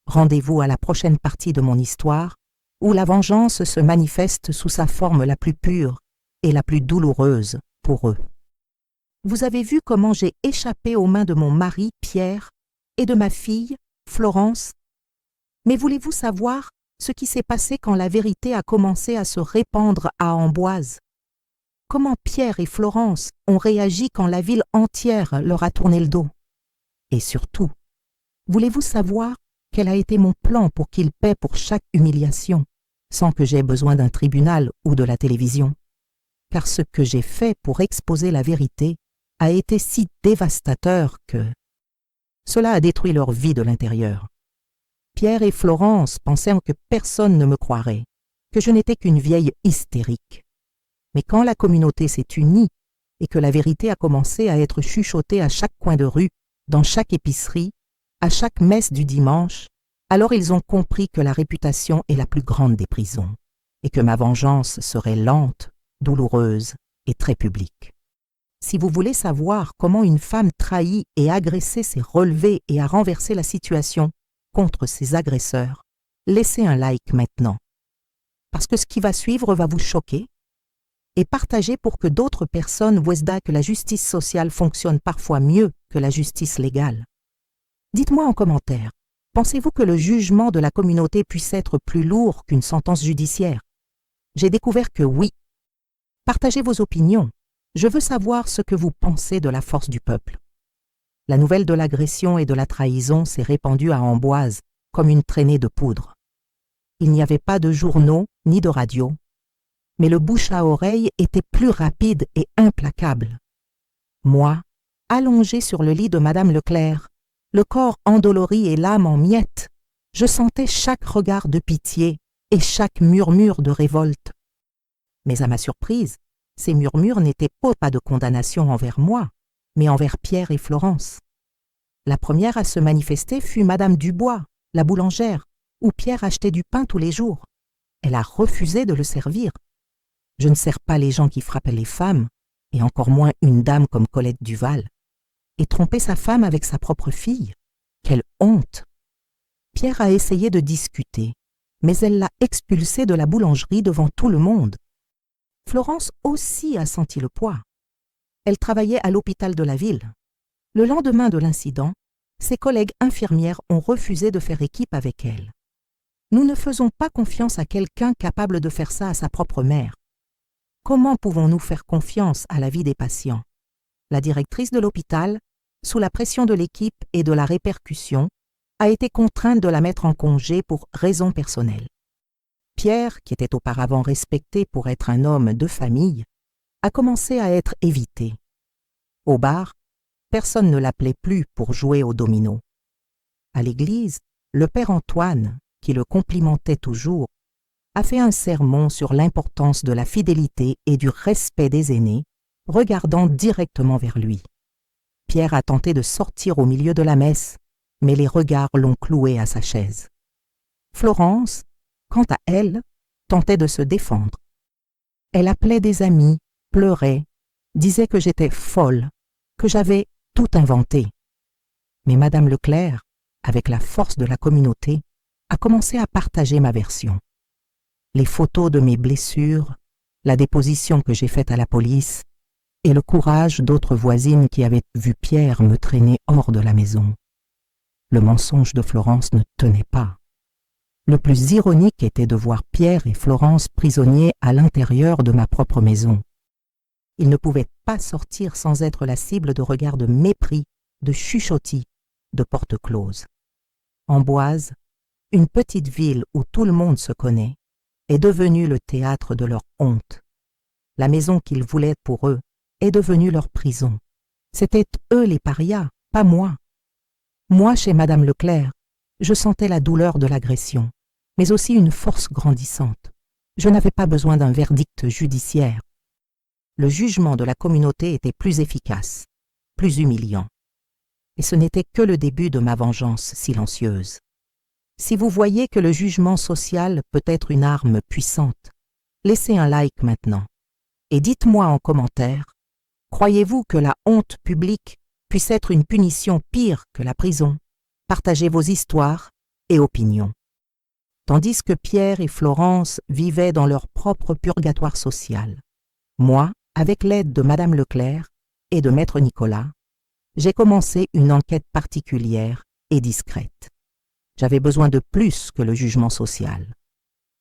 Rendez-vous à la prochaine partie de mon histoire, où la vengeance se manifeste sous sa forme la plus pure et la plus douloureuse pour eux. Vous avez vu comment j'ai échappé aux mains de mon mari, Pierre, et de ma fille, Florence. Mais voulez-vous savoir ce qui s'est passé quand la vérité a commencé à se répandre à Amboise? Comment Pierre et Florence ont réagi quand la ville entière leur a tourné le dos? Et surtout, voulez-vous savoir quel a été mon plan pour qu'ils paient pour chaque humiliation, sans que j'aie besoin d'un tribunal ou de la télévision? Car ce que j'ai fait pour exposer la vérité a été si dévastateur que cela a détruit leur vie de l'intérieur. Pierre et Florence pensaient que personne ne me croirait, que je n'étais qu'une vieille hystérique. Mais quand la communauté s'est unie et que la vérité a commencé à être chuchotée à chaque coin de rue, dans chaque épicerie, à chaque messe du dimanche, alors ils ont compris que la réputation est la plus grande des prisons et que ma vengeance serait lente, douloureuse et très publique. Si vous voulez savoir comment une femme trahie et agressée s'est relevée et a renversé la situation contre ses agresseurs, laissez un like maintenant. Parce que ce qui va suivre va vous choquer. Et partagez pour que d'autres personnes voient que la justice sociale fonctionne parfois mieux que la justice légale. Dites-moi en commentaire, pensez-vous que le jugement de la communauté puisse être plus lourd qu'une sentence judiciaire? J'ai découvert que oui. Partagez vos opinions. Je veux savoir ce que vous pensez de la force du peuple. La nouvelle de l'agression et de la trahison s'est répandue à Amboise comme une traînée de poudre. Il n'y avait pas de journaux ni de radio, mais le bouche à oreille était plus rapide et implacable. Moi, allongé sur le lit de Madame Leclerc, le corps endolori et l'âme en miettes, je sentais chaque regard de pitié et chaque murmure de révolte. Mais à ma surprise, ces murmures n'étaient pas de condamnation envers moi, mais envers Pierre et Florence. La première à se manifester fut Madame Dubois, la boulangère, où Pierre achetait du pain tous les jours. Elle a refusé de le servir. Je ne sers pas les gens qui frappent les femmes, et encore moins une dame comme Colette Duval. Et tromper sa femme avec sa propre fille, quelle honte! Pierre a essayé de discuter, mais elle l'a expulsé de la boulangerie devant tout le monde. Florence aussi a senti le poids. Elle travaillait à l'hôpital de la ville. Le lendemain de l'incident, ses collègues infirmières ont refusé de faire équipe avec elle. Nous ne faisons pas confiance à quelqu'un capable de faire ça à sa propre mère. Comment pouvons-nous faire confiance à la vie des patients? La directrice de l'hôpital, sous la pression de l'équipe et de la répercussion, a été contrainte de la mettre en congé pour raisons personnelles. Pierre, qui était auparavant respecté pour être un homme de famille, a commencé à être évité. Au bar, personne ne l'appelait plus pour jouer au domino. À l'église, le père Antoine, qui le complimentait toujours, a fait un sermon sur l'importance de la fidélité et du respect des aînés, regardant directement vers lui. Pierre a tenté de sortir au milieu de la messe, mais les regards l'ont cloué à sa chaise. Florence, quant à elle, tentait de se défendre. Elle appelait des amis, pleurait, disait que j'étais folle, que j'avais tout inventé. Mais Madame Leclerc, avec la force de la communauté, a commencé à partager ma version. Les photos de mes blessures, la déposition que j'ai faite à la police et le courage d'autres voisines qui avaient vu Pierre me traîner hors de la maison. Le mensonge de Florence ne tenait pas. Le plus ironique était de voir Pierre et Florence prisonniers à l'intérieur de ma propre maison. Ils ne pouvaient pas sortir sans être la cible de regards de mépris, de chuchotis, de portes closes. Amboise, une petite ville où tout le monde se connaît, est devenue le théâtre de leur honte. La maison qu'ils voulaient pour eux est devenue leur prison. C'étaient eux les parias, pas moi. Moi, chez Madame Leclerc, je sentais la douleur de l'agression, mais aussi une force grandissante. Je n'avais pas besoin d'un verdict judiciaire. Le jugement de la communauté était plus efficace, plus humiliant. Et ce n'était que le début de ma vengeance silencieuse. Si vous voyez que le jugement social peut être une arme puissante, laissez un like maintenant. Et dites-moi en commentaire, croyez-vous que la honte publique puisse être une punition pire que la prison? Partagez vos histoires et opinions. Tandis que Pierre et Florence vivaient dans leur propre purgatoire social, moi, avec l'aide de Madame Leclerc et de Maître Nicolas, j'ai commencé une enquête particulière et discrète. J'avais besoin de plus que le jugement social.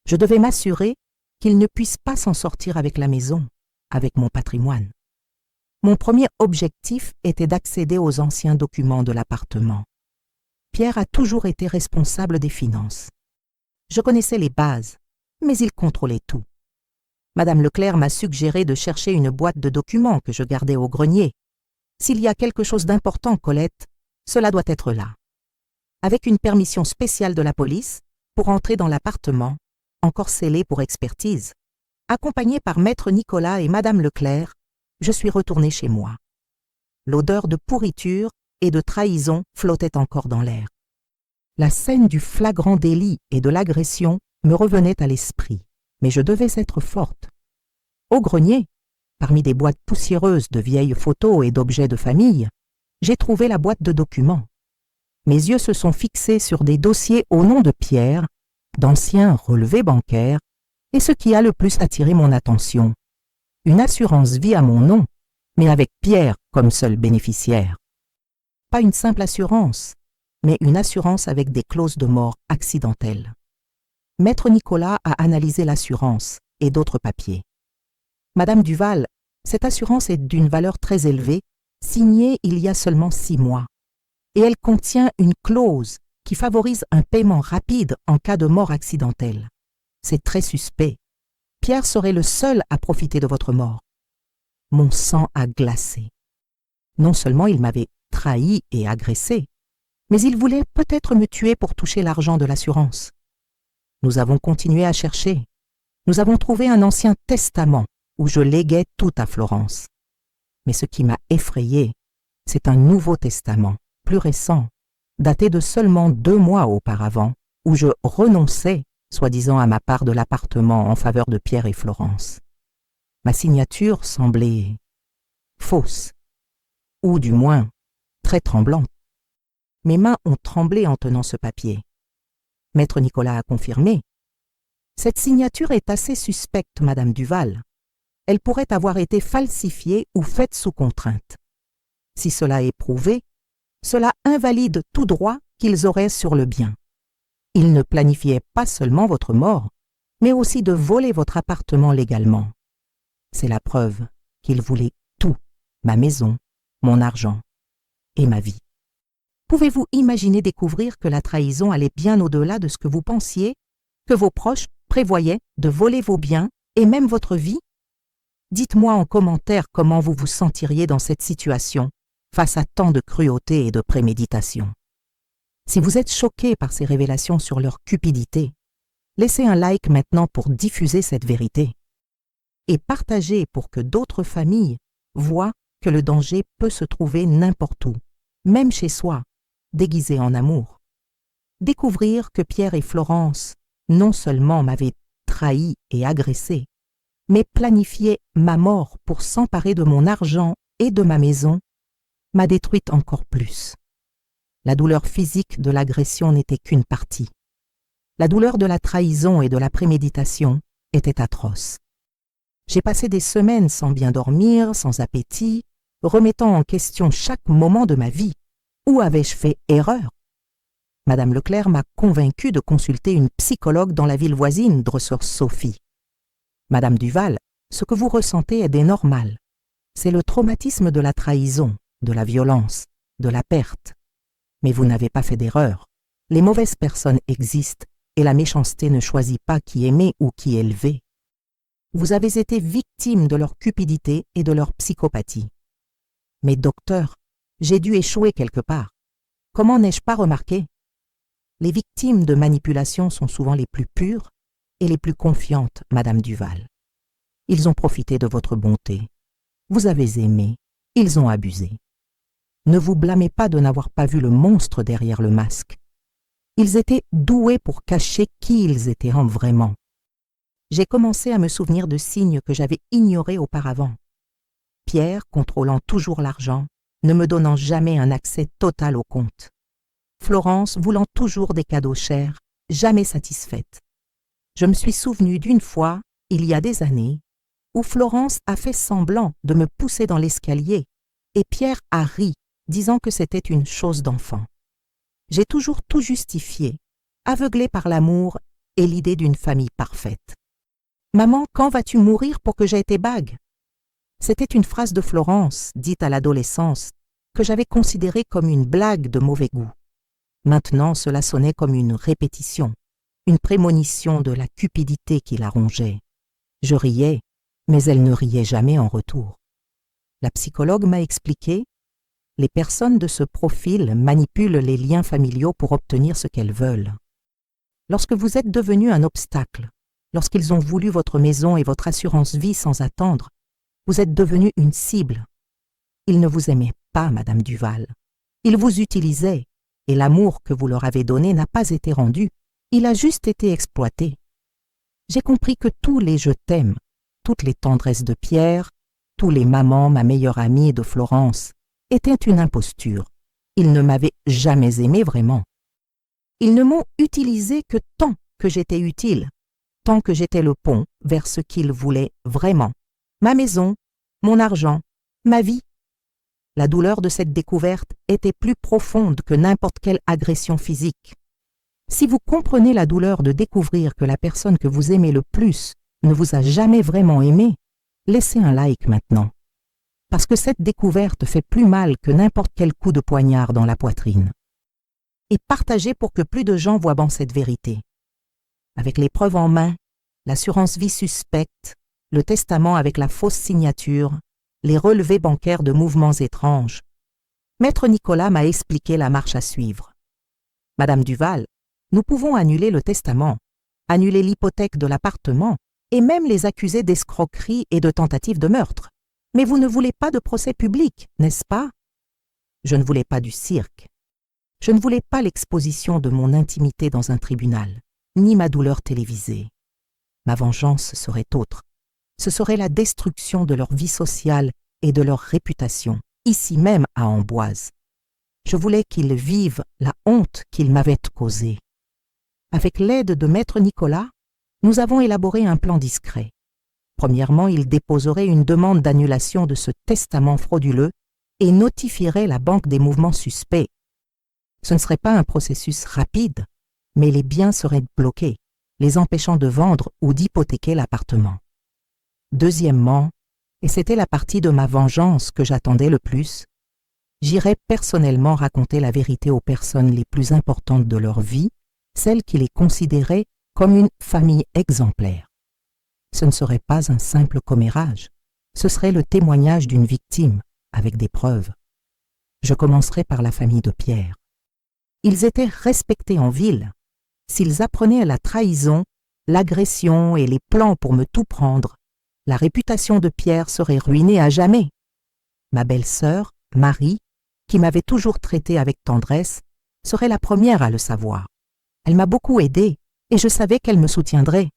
Je devais m'assurer qu'ils ne puissent pas s'en sortir avec la maison, avec mon patrimoine. Mon premier objectif était d'accéder aux anciens documents de l'appartement. Pierre a toujours été responsable des finances. Je connaissais les bases, mais il contrôlait tout. Madame Leclerc m'a suggéré de chercher une boîte de documents que je gardais au grenier. S'il y a quelque chose d'important, Colette, cela doit être là. Avec une permission spéciale de la police pour entrer dans l'appartement, encore scellé pour expertise. Accompagné par Maître Nicolas et Madame Leclerc, je suis retournée chez moi. L'odeur de pourriture et de trahison flottait encore dans l'air. La scène du flagrant délit et de l'agression me revenait à l'esprit, mais je devais être forte. Au grenier, parmi des boîtes poussiéreuses de vieilles photos et d'objets de famille, j'ai trouvé la boîte de documents. Mes yeux se sont fixés sur des dossiers au nom de Pierre, d'anciens relevés bancaires, et ce qui a le plus attiré mon attention, une assurance vie à mon nom, mais avec Pierre comme seul bénéficiaire. Pas une simple assurance, mais une assurance avec des clauses de mort accidentelles. Maître Nicolas a analysé l'assurance et d'autres papiers. Madame Duval, cette assurance est d'une valeur très élevée, signée il y a seulement 6 mois, et elle contient une clause qui favorise un paiement rapide en cas de mort accidentelle. C'est très suspect. Pierre serait le seul à profiter de votre mort. Mon sang a glacé. Non seulement il m'avait trahi et agressé, mais il voulait peut-être me tuer pour toucher l'argent de l'assurance. Nous avons continué à chercher. Nous avons trouvé un ancien testament où je léguais tout à Florence. Mais ce qui m'a effrayé, c'est un nouveau testament, plus récent, daté de seulement 2 mois auparavant, où je renonçais, soi-disant à ma part de l'appartement en faveur de Pierre et Florence. Ma signature semblait fausse, ou du moins très tremblante. Mes mains ont tremblé en tenant ce papier. Maître Nicolas a confirmé. Cette signature est assez suspecte, Madame Duval. Elle pourrait avoir été falsifiée ou faite sous contrainte. Si cela est prouvé, cela invalide tout droit qu'ils auraient sur le bien. Ils ne planifiaient pas seulement votre mort, mais aussi de voler votre appartement légalement. C'est la preuve qu'ils voulaient tout, ma maison, mon argent et ma vie. Pouvez-vous imaginer découvrir que la trahison allait bien au-delà de ce que vous pensiez, que vos proches prévoyaient de voler vos biens et même votre vie? Dites-moi en commentaire comment vous vous sentiriez dans cette situation, face à tant de cruauté et de préméditation. Si vous êtes choqué par ces révélations sur leur cupidité, laissez un like maintenant pour diffuser cette vérité. Et partagez pour que d'autres familles voient que le danger peut se trouver n'importe où, même chez soi, déguisé en amour. Découvrir que Pierre et Florence non seulement m'avaient trahi et agressé, mais planifié ma mort pour s'emparer de mon argent et de ma maison, m'a détruite encore plus. La douleur physique de l'agression n'était qu'une partie. La douleur de la trahison et de la préméditation était atroce. J'ai passé des semaines sans bien dormir, sans appétit, remettant en question chaque moment de ma vie. Où avais-je fait erreur? Madame Leclerc m'a convaincu de consulter une psychologue dans la ville voisine, Dresseur Sophie. Madame Duval, ce que vous ressentez est normal. C'est le traumatisme de la trahison, de la violence, de la perte. Mais vous n'avez pas fait d'erreur. Les mauvaises personnes existent et la méchanceté ne choisit pas qui aimer ou qui élever. Vous avez été victime de leur cupidité et de leur psychopathie. Mais docteur, j'ai dû échouer quelque part. Comment n'ai-je pas remarqué? Les victimes de manipulation sont souvent les plus pures et les plus confiantes, Madame Duval. Ils ont profité de votre bonté. Vous avez aimé, ils ont abusé. Ne vous blâmez pas de n'avoir pas vu le monstre derrière le masque. Ils étaient doués pour cacher qui ils étaient vraiment. J'ai commencé à me souvenir de signes que j'avais ignorés auparavant. Pierre contrôlant toujours l'argent, ne me donnant jamais un accès total au compte. Florence voulant toujours des cadeaux chers, jamais satisfaite. Je me suis souvenu d'une fois, il y a des années, où Florence a fait semblant de me pousser dans l'escalier et Pierre a ri, disant que c'était une chose d'enfant. J'ai toujours tout justifié, aveuglé par l'amour et l'idée d'une famille parfaite. « Maman, quand vas-tu mourir pour que j'aie tes bagues ?» C'était une phrase de Florence, dite à l'adolescence, que j'avais considérée comme une blague de mauvais goût. Maintenant, cela sonnait comme une répétition, une prémonition de la cupidité qui la rongeait. Je riais, mais elle ne riait jamais en retour. La psychologue m'a expliqué, les personnes de ce profil manipulent les liens familiaux pour obtenir ce qu'elles veulent. Lorsque vous êtes devenu un obstacle, lorsqu'ils ont voulu votre maison et votre assurance vie sans attendre, vous êtes devenu une cible. Ils ne vous aimaient pas, Madame Duval. Ils vous utilisaient, et l'amour que vous leur avez donné n'a pas été rendu, il a juste été exploité. J'ai compris que tous les « je t'aime », toutes les tendresses de Pierre, tous les mamans, ma meilleure amie de Florence, étaient une imposture. Ils ne m'avaient jamais aimé vraiment. Ils ne m'ont utilisé que tant que j'étais utile, tant que j'étais le pont vers ce qu'ils voulaient vraiment. Ma maison, mon argent, ma vie. La douleur de cette découverte était plus profonde que n'importe quelle agression physique. Si vous comprenez la douleur de découvrir que la personne que vous aimez le plus ne vous a jamais vraiment aimé, laissez un like maintenant. Parce que cette découverte fait plus mal que n'importe quel coup de poignard dans la poitrine. Et partagez pour que plus de gens voient bon cette vérité. Avec les preuves en main, l'assurance vie suspecte, le testament avec la fausse signature, les relevés bancaires de mouvements étranges. Maître Nicolas m'a expliqué la marche à suivre. Madame Duval, nous pouvons annuler le testament, annuler l'hypothèque de l'appartement et même les accuser d'escroquerie et de tentative de meurtre. Mais vous ne voulez pas de procès public, n'est-ce pas? Je ne voulais pas du cirque. Je ne voulais pas l'exposition de mon intimité dans un tribunal, ni ma douleur télévisée. Ma vengeance serait autre. Ce serait la destruction de leur vie sociale et de leur réputation, ici même à Amboise. Je voulais qu'ils vivent la honte qu'ils m'avaient causée. Avec l'aide de Maître Nicolas, nous avons élaboré un plan discret. Premièrement, il déposerait une demande d'annulation de ce testament frauduleux et notifierait la Banque des mouvements suspects. Ce ne serait pas un processus rapide, mais les biens seraient bloqués, les empêchant de vendre ou d'hypothéquer l'appartement. Deuxièmement, et c'était la partie de ma vengeance que j'attendais le plus, j'irais personnellement raconter la vérité aux personnes les plus importantes de leur vie, celles qui les considéraient comme une famille exemplaire. Ce ne serait pas un simple commérage, ce serait le témoignage d'une victime, avec des preuves. Je commencerai par la famille de Pierre. Ils étaient respectés en ville. S'ils apprenaient la trahison, l'agression et les plans pour me tout prendre, la réputation de Pierre serait ruinée à jamais. Ma belle-sœur, Marie, qui m'avait toujours traité avec tendresse, serait la première à le savoir. Elle m'a beaucoup aidée et je savais qu'elle me soutiendrait.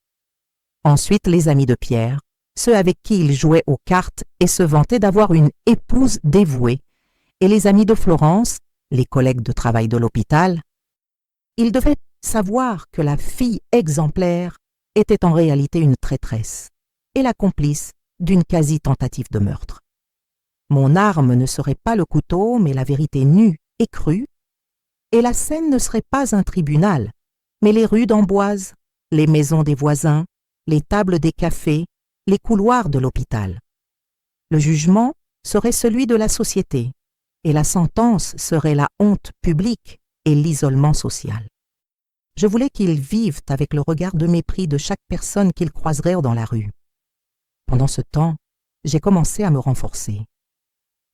Ensuite, les amis de Pierre, ceux avec qui il jouait aux cartes et se vantait d'avoir une épouse dévouée, et les amis de Florence, les collègues de travail de l'hôpital. Ils devaient savoir que la fille exemplaire était en réalité une traîtresse et la complice d'une quasi-tentative de meurtre. Mon arme ne serait pas le couteau, mais la vérité nue et crue, et la scène ne serait pas un tribunal, mais les rues d'Amboise, les maisons des voisins, les tables des cafés, les couloirs de l'hôpital. Le jugement serait celui de la société, et la sentence serait la honte publique et l'isolement social. Je voulais qu'ils vivent avec le regard de mépris de chaque personne qu'ils croiseraient dans la rue. Pendant ce temps, j'ai commencé à me renforcer.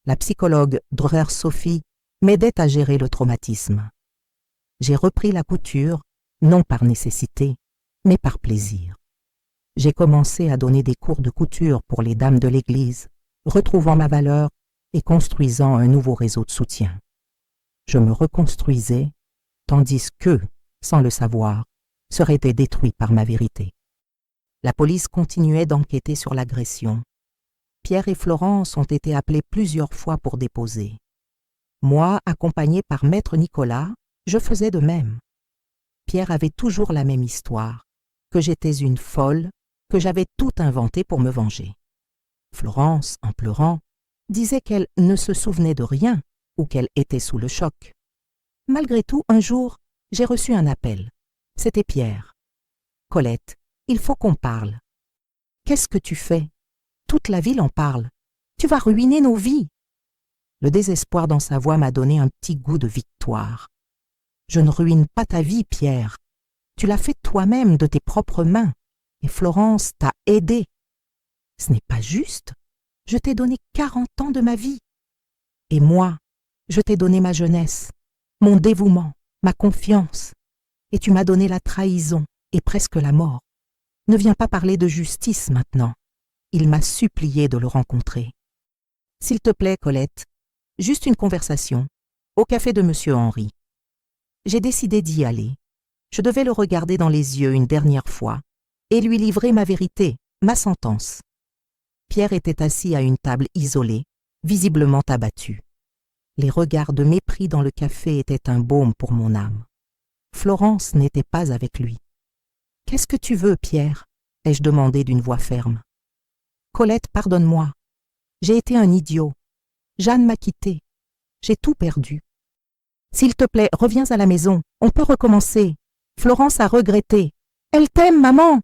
La psychologue Dreher-Sophie m'aidait à gérer le traumatisme. J'ai repris la couture, non par nécessité, mais par plaisir. J'ai commencé à donner des cours de couture pour les dames de l'Église, retrouvant ma valeur et construisant un nouveau réseau de soutien. Je me reconstruisais, tandis que, sans le savoir, seraient détruits par ma vérité. La police continuait d'enquêter sur l'agression. Pierre et Florence ont été appelés plusieurs fois pour déposer. Moi, accompagné par Maître Nicolas, je faisais de même. Pierre avait toujours la même histoire, que j'étais une folle, que j'avais tout inventé pour me venger. Florence, en pleurant, disait qu'elle ne se souvenait de rien ou qu'elle était sous le choc. Malgré tout, un jour, j'ai reçu un appel. C'était Pierre. « Colette, il faut qu'on parle. »« Qu'est-ce que tu fais? Toute la ville en parle. Tu vas ruiner nos vies. » Le désespoir dans sa voix m'a donné un petit goût de victoire. « Je ne ruine pas ta vie, Pierre. Tu l'as fait toi-même de tes propres mains. Et Florence t'a aidé. Ce n'est pas juste. Je t'ai donné 40 ans de ma vie. Et moi, je t'ai donné ma jeunesse, mon dévouement, ma confiance. Et tu m'as donné la trahison et presque la mort. Ne viens pas parler de justice maintenant. Il m'a supplié de le rencontrer. S'il te plaît, Colette, juste une conversation, au café de Monsieur Henri. J'ai décidé d'y aller. Je devais le regarder dans les yeux une dernière fois et lui livrer ma vérité, ma sentence. Pierre était assis à une table isolée, visiblement abattu. Les regards de mépris dans le café étaient un baume pour mon âme. Florence n'était pas avec lui. « Qu'est-ce que tu veux, Pierre ?» ai-je demandé d'une voix ferme. « Colette, pardonne-moi. J'ai été un idiot. Jeanne m'a quittée. J'ai tout perdu. S'il te plaît, reviens à la maison. On peut recommencer. Florence a regretté. Elle t'aime, maman.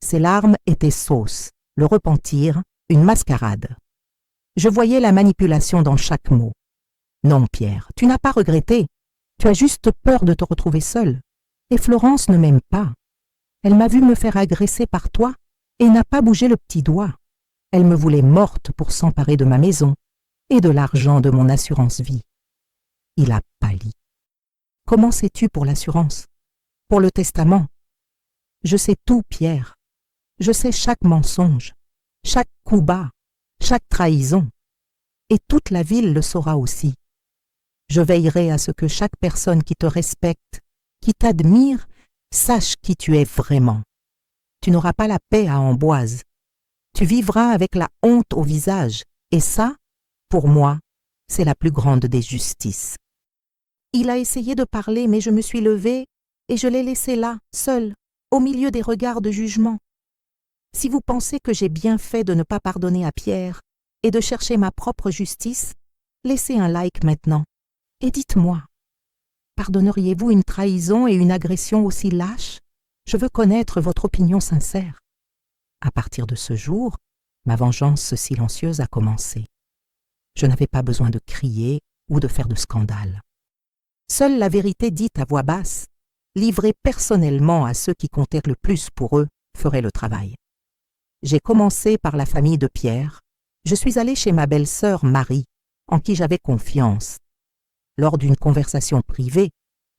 Ses larmes étaient sausses, le repentir, une mascarade. Je voyais la manipulation dans chaque mot. Non, Pierre, tu n'as pas regretté. Tu as juste peur de te retrouver seule. Et Florence ne m'aime pas. Elle m'a vu me faire agresser par toi et n'a pas bougé le petit doigt. Elle me voulait morte pour s'emparer de ma maison et de l'argent de mon assurance vie. Il a pâli. Comment sais-tu pour l'assurance? Pour le testament? Je sais tout, Pierre. Je sais chaque mensonge, chaque coup bas, chaque trahison. Et toute la ville le saura aussi. Je veillerai à ce que chaque personne qui te respecte, qui t'admire, sache qui tu es vraiment. Tu n'auras pas la paix à Amboise. Tu vivras avec la honte au visage. Et ça, pour moi, c'est la plus grande des justices. Il a essayé de parler, mais je me suis levée et je l'ai laissé là, seul, au milieu des regards de jugement. Si vous pensez que j'ai bien fait de ne pas pardonner à Pierre et de chercher ma propre justice, laissez un like maintenant et dites-moi, pardonneriez-vous une trahison et une agression aussi lâches? Je veux connaître votre opinion sincère. À partir de ce jour, ma vengeance silencieuse a commencé. Je n'avais pas besoin de crier ou de faire de scandale. Seule la vérité dite à voix basse, livrée personnellement à ceux qui comptaient le plus pour eux, ferait le travail. J'ai commencé par la famille de Pierre. Je suis allée chez ma belle-sœur Marie, en qui j'avais confiance. Lors d'une conversation privée,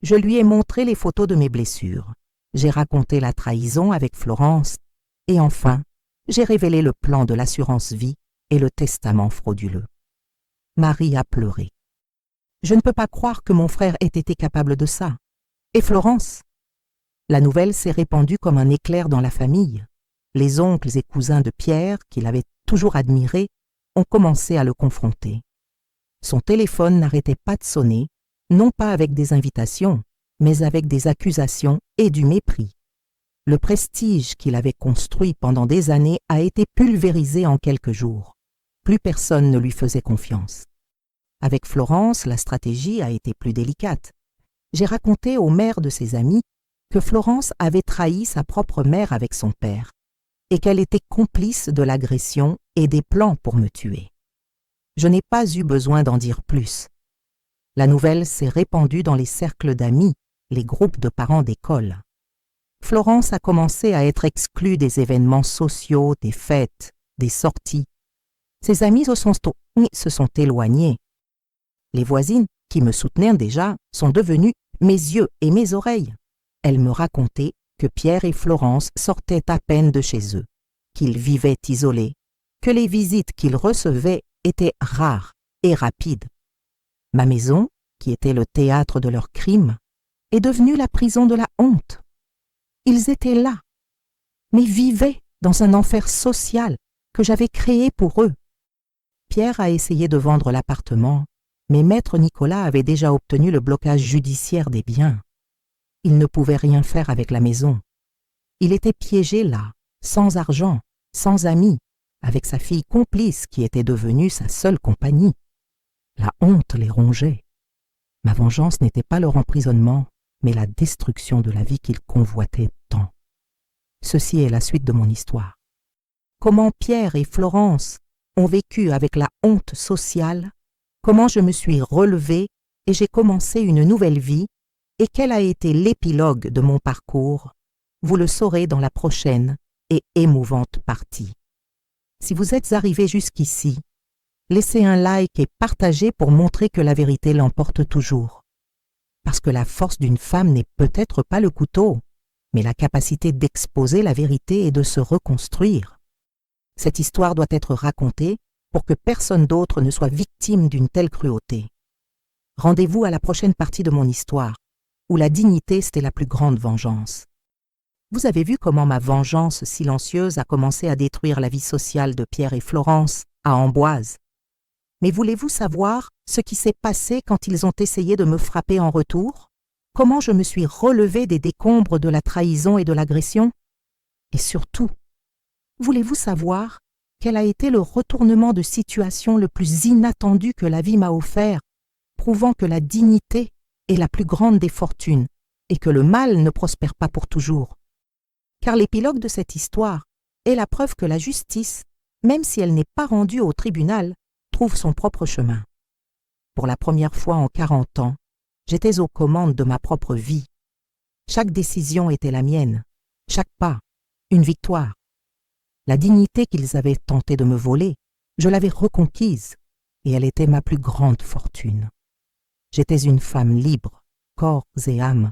je lui ai montré les photos de mes blessures. J'ai raconté la trahison avec Florence et enfin, j'ai révélé le plan de l'assurance vie et le testament frauduleux. Marie a pleuré. Je ne peux pas croire que mon frère ait été capable de ça. Et Florence? La nouvelle s'est répandue comme un éclair dans la famille. Les oncles et cousins de Pierre, qui l'avaient toujours admiré, ont commencé à le confronter. Son téléphone n'arrêtait pas de sonner, non pas avec des invitations, mais avec des accusations et du mépris. Le prestige qu'il avait construit pendant des années a été pulvérisé en quelques jours. Plus personne ne lui faisait confiance. Avec Florence, la stratégie a été plus délicate. J'ai raconté au maire de ses amis que Florence avait trahi sa propre mère avec son père et qu'elle était complice de l'agression et des plans pour me tuer. Je n'ai pas eu besoin d'en dire plus. La nouvelle s'est répandue dans les cercles d'amis, les groupes de parents d'école. Florence a commencé à être exclue des événements sociaux, des fêtes, des sorties. Ses amis se sont éloignés. Les voisines, qui me soutenaient déjà, sont devenues mes yeux et mes oreilles. Elles me racontaient que Pierre et Florence sortaient à peine de chez eux, qu'ils vivaient isolés, que les visites qu'ils recevaient étaient rares et rapides. Ma maison, qui était le théâtre de leurs crimes, est devenue la prison de la honte. Ils étaient là, mais vivaient dans un enfer social que j'avais créé pour eux. Pierre a essayé de vendre l'appartement, mais maître Nicolas avait déjà obtenu le blocage judiciaire des biens. Il ne pouvait rien faire avec la maison. Il était piégé là, sans argent, sans amis, avec sa fille complice qui était devenue sa seule compagnie. La honte les rongeait. Ma vengeance n'était pas leur emprisonnement, mais la destruction de la vie qu'ils convoitaient tant. Ceci est la suite de mon histoire. Comment Pierre et Florence ont vécu avec la honte sociale, comment je me suis relevée et j'ai commencé une nouvelle vie, et quel a été l'épilogue de mon parcours, vous le saurez dans la prochaine et émouvante partie. Si vous êtes arrivé jusqu'ici, laissez un like et partagez pour montrer que la vérité l'emporte toujours. Parce que la force d'une femme n'est peut-être pas le couteau, mais la capacité d'exposer la vérité et de se reconstruire. Cette histoire doit être racontée pour que personne d'autre ne soit victime d'une telle cruauté. Rendez-vous à la prochaine partie de mon histoire, où la dignité c'était la plus grande vengeance. Vous avez vu comment ma vengeance silencieuse a commencé à détruire la vie sociale de Pierre et Florence à Amboise. Mais voulez-vous savoir ce qui s'est passé quand ils ont essayé de me frapper en retour? Comment je me suis relevée des décombres de la trahison et de l'agression? Et surtout, voulez-vous savoir quel a été le retournement de situation le plus inattendu que la vie m'a offert, prouvant que la dignité est la plus grande des fortunes et que le mal ne prospère pas pour toujours. Car l'épilogue de cette histoire est la preuve que la justice, même si elle n'est pas rendue au tribunal, trouve son propre chemin. Pour la première fois en 40 ans, j'étais aux commandes de ma propre vie. Chaque décision était la mienne, chaque pas, une victoire. La dignité qu'ils avaient tenté de me voler, je l'avais reconquise, et elle était ma plus grande fortune. J'étais une femme libre, corps et âme,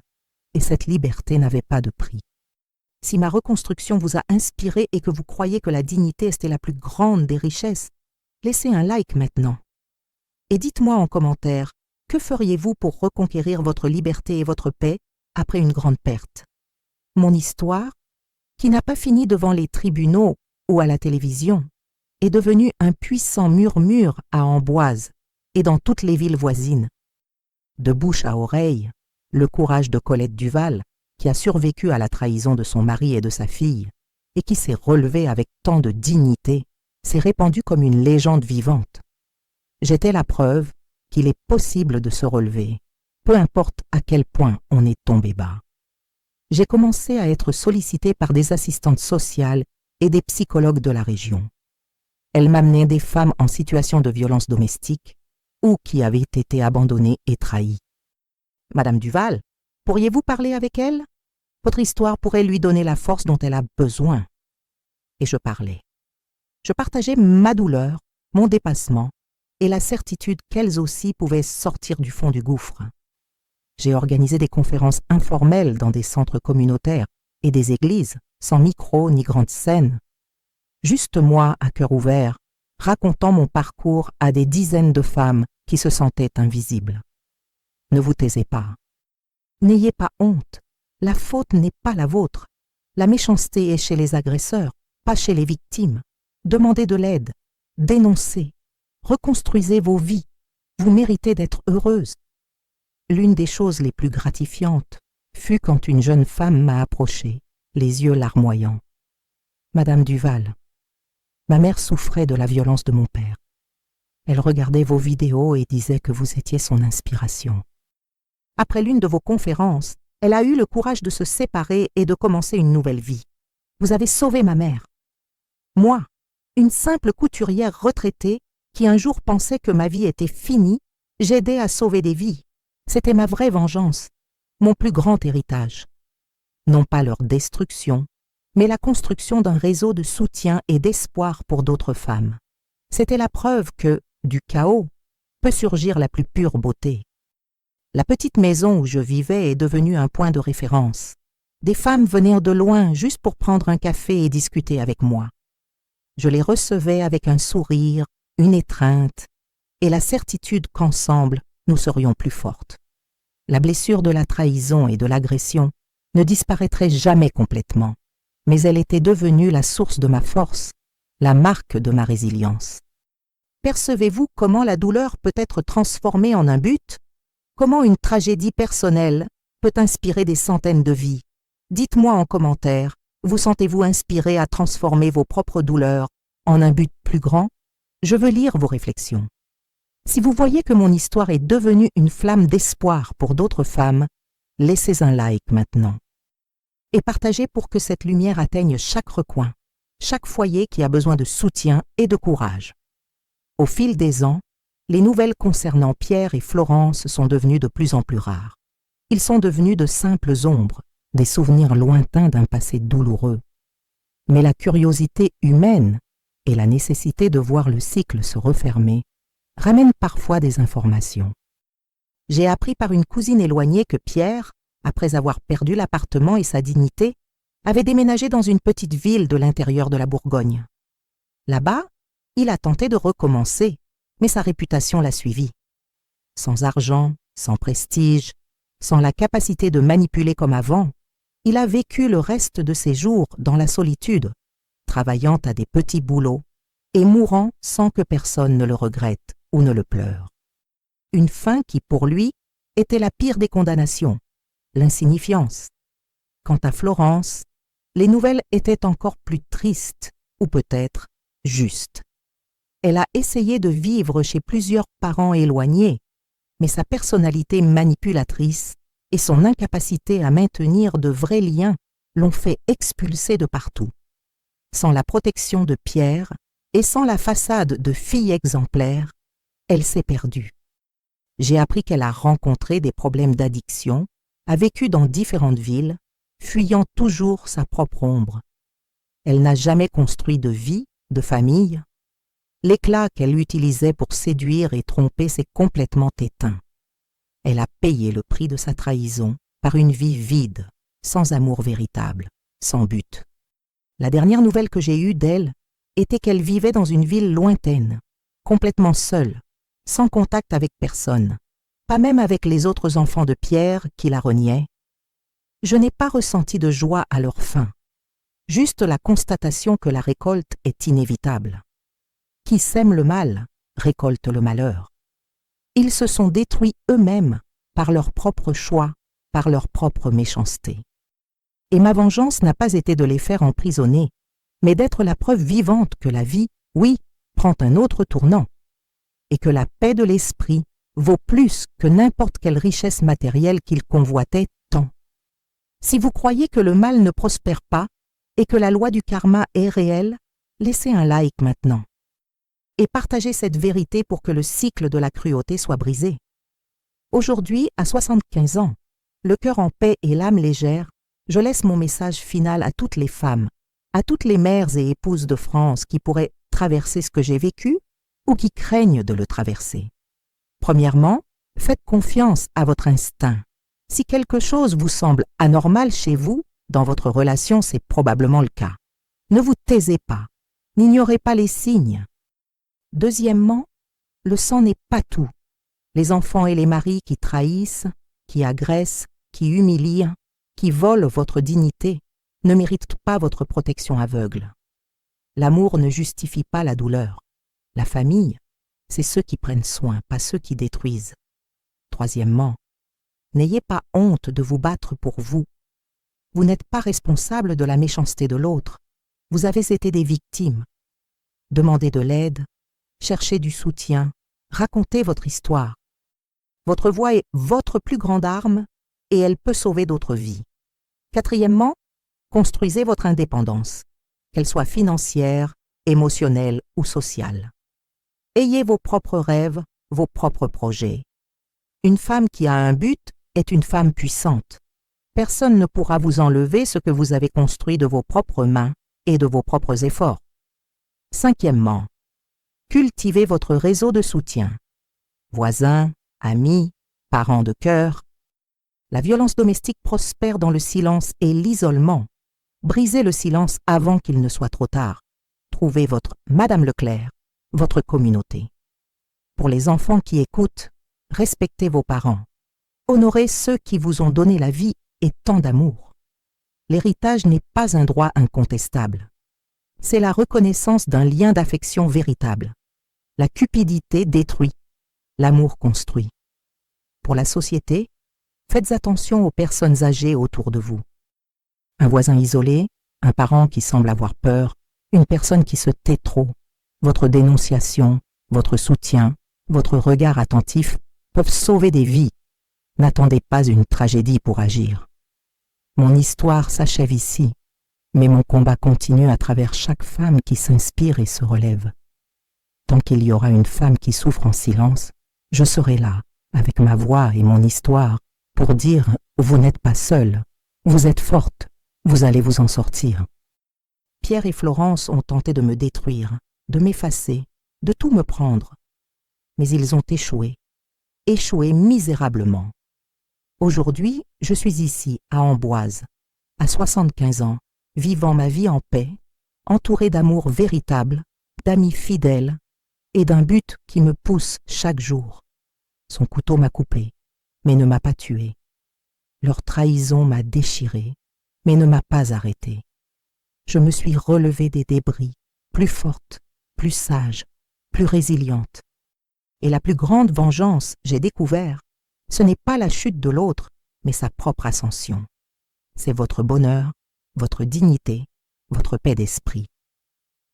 et cette liberté n'avait pas de prix. Si ma reconstruction vous a inspiré et que vous croyez que la dignité était la plus grande des richesses, laissez un like maintenant. Et dites-moi en commentaire, que feriez-vous pour reconquérir votre liberté et votre paix après une grande perte? Mon histoire, qui n'a pas fini devant les tribunaux ou à la télévision, est devenue un puissant murmure à Amboise et dans toutes les villes voisines. De bouche à oreille, le courage de Colette Duval, qui a survécu à la trahison de son mari et de sa fille, et qui s'est relevée avec tant de dignité, s'est répandu comme une légende vivante. J'étais la preuve qu'il est possible de se relever, peu importe à quel point on est tombé bas. J'ai commencé à être sollicitée par des assistantes sociales et des psychologues de la région. Elles m'amenaient des femmes en situation de violence domestique ou qui avaient été abandonnées et trahies. « Madame Duval, pourriez-vous parler avec elle? Votre histoire pourrait lui donner la force dont elle a besoin. » Et je parlais. Je partageais ma douleur, mon dépassement et la certitude qu'elles aussi pouvaient sortir du fond du gouffre. J'ai organisé des conférences informelles dans des centres communautaires et des églises, sans micro ni grande scène. Juste moi, à cœur ouvert, racontant mon parcours à des dizaines de femmes qui se sentaient invisibles. Ne vous taisez pas. N'ayez pas honte. La faute n'est pas la vôtre. La méchanceté est chez les agresseurs, pas chez les victimes. Demandez de l'aide. Dénoncez. Reconstruisez vos vies. Vous méritez d'être heureuse. L'une des choses les plus gratifiantes fut quand une jeune femme m'a approchée, les yeux larmoyants. « Madame Duval, ma mère souffrait de la violence de mon père. Elle regardait vos vidéos et disait que vous étiez son inspiration. Après l'une de vos conférences, elle a eu le courage de se séparer et de commencer une nouvelle vie. Vous avez sauvé ma mère. Moi, une simple couturière retraitée qui un jour pensait que ma vie était finie, j'aidais à sauver des vies. C'était ma vraie vengeance, mon plus grand héritage. Non pas leur destruction, mais la construction d'un réseau de soutien et d'espoir pour d'autres femmes. C'était la preuve que, du chaos, peut surgir la plus pure beauté. La petite maison où je vivais est devenue un point de référence. Des femmes venaient de loin juste pour prendre un café et discuter avec moi. Je les recevais avec un sourire, une étreinte et la certitude qu'ensemble, nous serions plus fortes. La blessure de la trahison et de l'agression ne disparaîtrait jamais complètement, mais elle était devenue la source de ma force, la marque de ma résilience. Percevez-vous comment la douleur peut être transformée en un but? Comment une tragédie personnelle peut inspirer des centaines de vies? Dites-moi en commentaire, vous sentez-vous inspiré à transformer vos propres douleurs en un but plus grand? Je veux lire vos réflexions. Si vous voyez que mon histoire est devenue une flamme d'espoir pour d'autres femmes, laissez un like maintenant. Et partagez pour que cette lumière atteigne chaque recoin, chaque foyer qui a besoin de soutien et de courage. Au fil des ans, les nouvelles concernant Pierre et Florence sont devenues de plus en plus rares. Ils sont devenus de simples ombres, des souvenirs lointains d'un passé douloureux. Mais la curiosité humaine et la nécessité de voir le cycle se refermer ramènent parfois des informations. J'ai appris par une cousine éloignée que Pierre, après avoir perdu l'appartement et sa dignité, avait déménagé dans une petite ville de l'intérieur de la Bourgogne. Là-bas, il a tenté de recommencer, mais sa réputation l'a suivi. Sans argent, sans prestige, sans la capacité de manipuler comme avant, il a vécu le reste de ses jours dans la solitude, travaillant à des petits boulots et mourant sans que personne ne le regrette ou ne le pleure. Une fin qui, pour lui, était la pire des condamnations, l'insignifiance. Quant à Florence, les nouvelles étaient encore plus tristes, ou peut-être juste. Elle a essayé de vivre chez plusieurs parents éloignés, mais sa personnalité manipulatrice et son incapacité à maintenir de vrais liens l'ont fait expulser de partout. Sans la protection de Pierre et sans la façade de fille exemplaire, elle s'est perdue. J'ai appris qu'elle a rencontré des problèmes d'addiction, a vécu dans différentes villes, fuyant toujours sa propre ombre. Elle n'a jamais construit de vie, de famille. L'éclat qu'elle utilisait pour séduire et tromper s'est complètement éteint. Elle a payé le prix de sa trahison par une vie vide, sans amour véritable, sans but. La dernière nouvelle que j'ai eue d'elle était qu'elle vivait dans une ville lointaine, complètement seule, sans contact avec personne, pas même avec les autres enfants de Pierre qui la reniaient. Je n'ai pas ressenti de joie à leur fin, juste la constatation que la récolte est inévitable. Qui sème le mal récolte le malheur. Ils se sont détruits eux-mêmes par leur propre choix, par leur propre méchanceté. Et ma vengeance n'a pas été de les faire emprisonner, mais d'être la preuve vivante que la vie, oui, prend un autre tournant, et que la paix de l'esprit vaut plus que n'importe quelle richesse matérielle qu'ils convoitaient tant. Si vous croyez que le mal ne prospère pas et que la loi du karma est réelle, laissez un like maintenant. Et partagez cette vérité pour que le cycle de la cruauté soit brisé. Aujourd'hui, à 75 ans, le cœur en paix et l'âme légère, je laisse mon message final à toutes les femmes, à toutes les mères et épouses de France qui pourraient traverser ce que j'ai vécu ou qui craignent de le traverser. Premièrement, faites confiance à votre instinct. Si quelque chose vous semble anormal chez vous, dans votre relation, c'est probablement le cas. Ne vous taisez pas, n'ignorez pas les signes. Deuxièmement, le sang n'est pas tout. Les enfants et les maris qui trahissent, qui agressent, qui humilient, qui volent votre dignité, ne méritent pas votre protection aveugle. L'amour ne justifie pas la douleur. La famille, c'est ceux qui prennent soin, pas ceux qui détruisent. Troisièmement, n'ayez pas honte de vous battre pour vous. Vous n'êtes pas responsable de la méchanceté de l'autre. Vous avez été des victimes. Demandez de l'aide, cherchez du soutien, racontez votre histoire. Votre voix est votre plus grande arme et elle peut sauver d'autres vies. Quatrièmement, construisez votre indépendance, qu'elle soit financière, émotionnelle ou sociale. Ayez vos propres rêves, vos propres projets. Une femme qui a un but est une femme puissante. Personne ne pourra vous enlever ce que vous avez construit de vos propres mains et de vos propres efforts. Cinquièmement, cultivez votre réseau de soutien. Voisins, amis, parents de cœur. La violence domestique prospère dans le silence et l'isolement. Brisez le silence avant qu'il ne soit trop tard. Trouvez votre Madame Leclerc, votre communauté. Pour les enfants qui écoutent, respectez vos parents. Honorez ceux qui vous ont donné la vie et tant d'amour. L'héritage n'est pas un droit incontestable. C'est la reconnaissance d'un lien d'affection véritable. La cupidité détruit, l'amour construit. Pour la société, faites attention aux personnes âgées autour de vous. Un voisin isolé, un parent qui semble avoir peur, une personne qui se tait trop. Votre dénonciation, votre soutien, votre regard attentif peuvent sauver des vies. N'attendez pas une tragédie pour agir. Mon histoire s'achève ici, mais mon combat continue à travers chaque femme qui s'inspire et se relève. Tant qu'il y aura une femme qui souffre en silence, je serai là, avec ma voix et mon histoire, pour dire « Vous n'êtes pas seule, vous êtes forte, vous allez vous en sortir ». Pierre et Florence ont tenté de me détruire, de m'effacer, de tout me prendre. Mais ils ont échoué misérablement. Aujourd'hui, je suis ici, à Amboise, à 75 ans, vivant ma vie en paix, entourée d'amour véritable, d'amis fidèles et d'un but qui me pousse chaque jour. Son couteau m'a coupé, mais ne m'a pas tué. Leur trahison m'a déchiré, mais ne m'a pas arrêté. Je me suis relevée des débris, plus forte, plus sage, plus résiliente. Et la plus grande vengeance, j'ai découvert, ce n'est pas la chute de l'autre, mais sa propre ascension. C'est votre bonheur, votre dignité, votre paix d'esprit.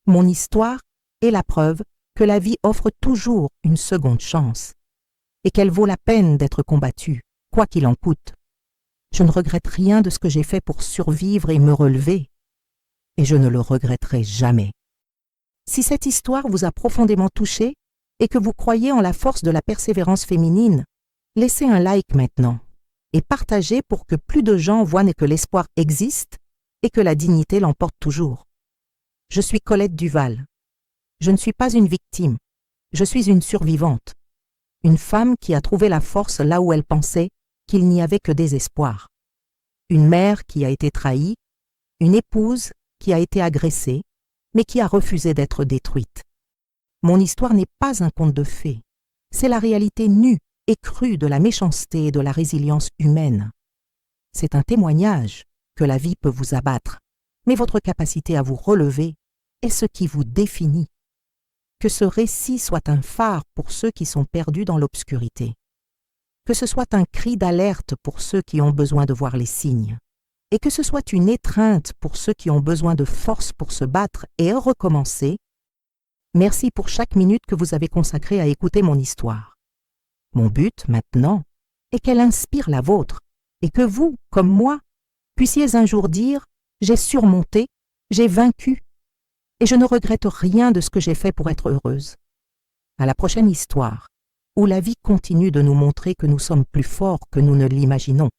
Mon histoire est la preuve que la vie offre toujours une seconde chance et qu'elle vaut la peine d'être combattue, quoi qu'il en coûte. Je ne regrette rien de ce que j'ai fait pour survivre et me relever, et je ne le regretterai jamais. Si cette histoire vous a profondément touché et que vous croyez en la force de la persévérance féminine, laissez un like maintenant et partagez pour que plus de gens voient que l'espoir existe et que la dignité l'emporte toujours. Je suis Colette Duval. Je ne suis pas une victime, je suis une survivante, une femme qui a trouvé la force là où elle pensait qu'il n'y avait que désespoir, une mère qui a été trahie, une épouse qui a été agressée, mais qui a refusé d'être détruite. Mon histoire n'est pas un conte de fées, c'est la réalité nue et crue de la méchanceté et de la résilience humaine. C'est un témoignage que la vie peut vous abattre, mais votre capacité à vous relever est ce qui vous définit. Que ce récit soit un phare pour ceux qui sont perdus dans l'obscurité. Que ce soit un cri d'alerte pour ceux qui ont besoin de voir les signes. Et que ce soit une étreinte pour ceux qui ont besoin de force pour se battre et recommencer. Merci pour chaque minute que vous avez consacrée à écouter mon histoire. Mon but, maintenant, est qu'elle inspire la vôtre et que vous, comme moi, puissiez un jour dire « J'ai surmonté, j'ai vaincu ». Et je ne regrette rien de ce que j'ai fait pour être heureuse. À la prochaine histoire, où la vie continue de nous montrer que nous sommes plus forts que nous ne l'imaginons.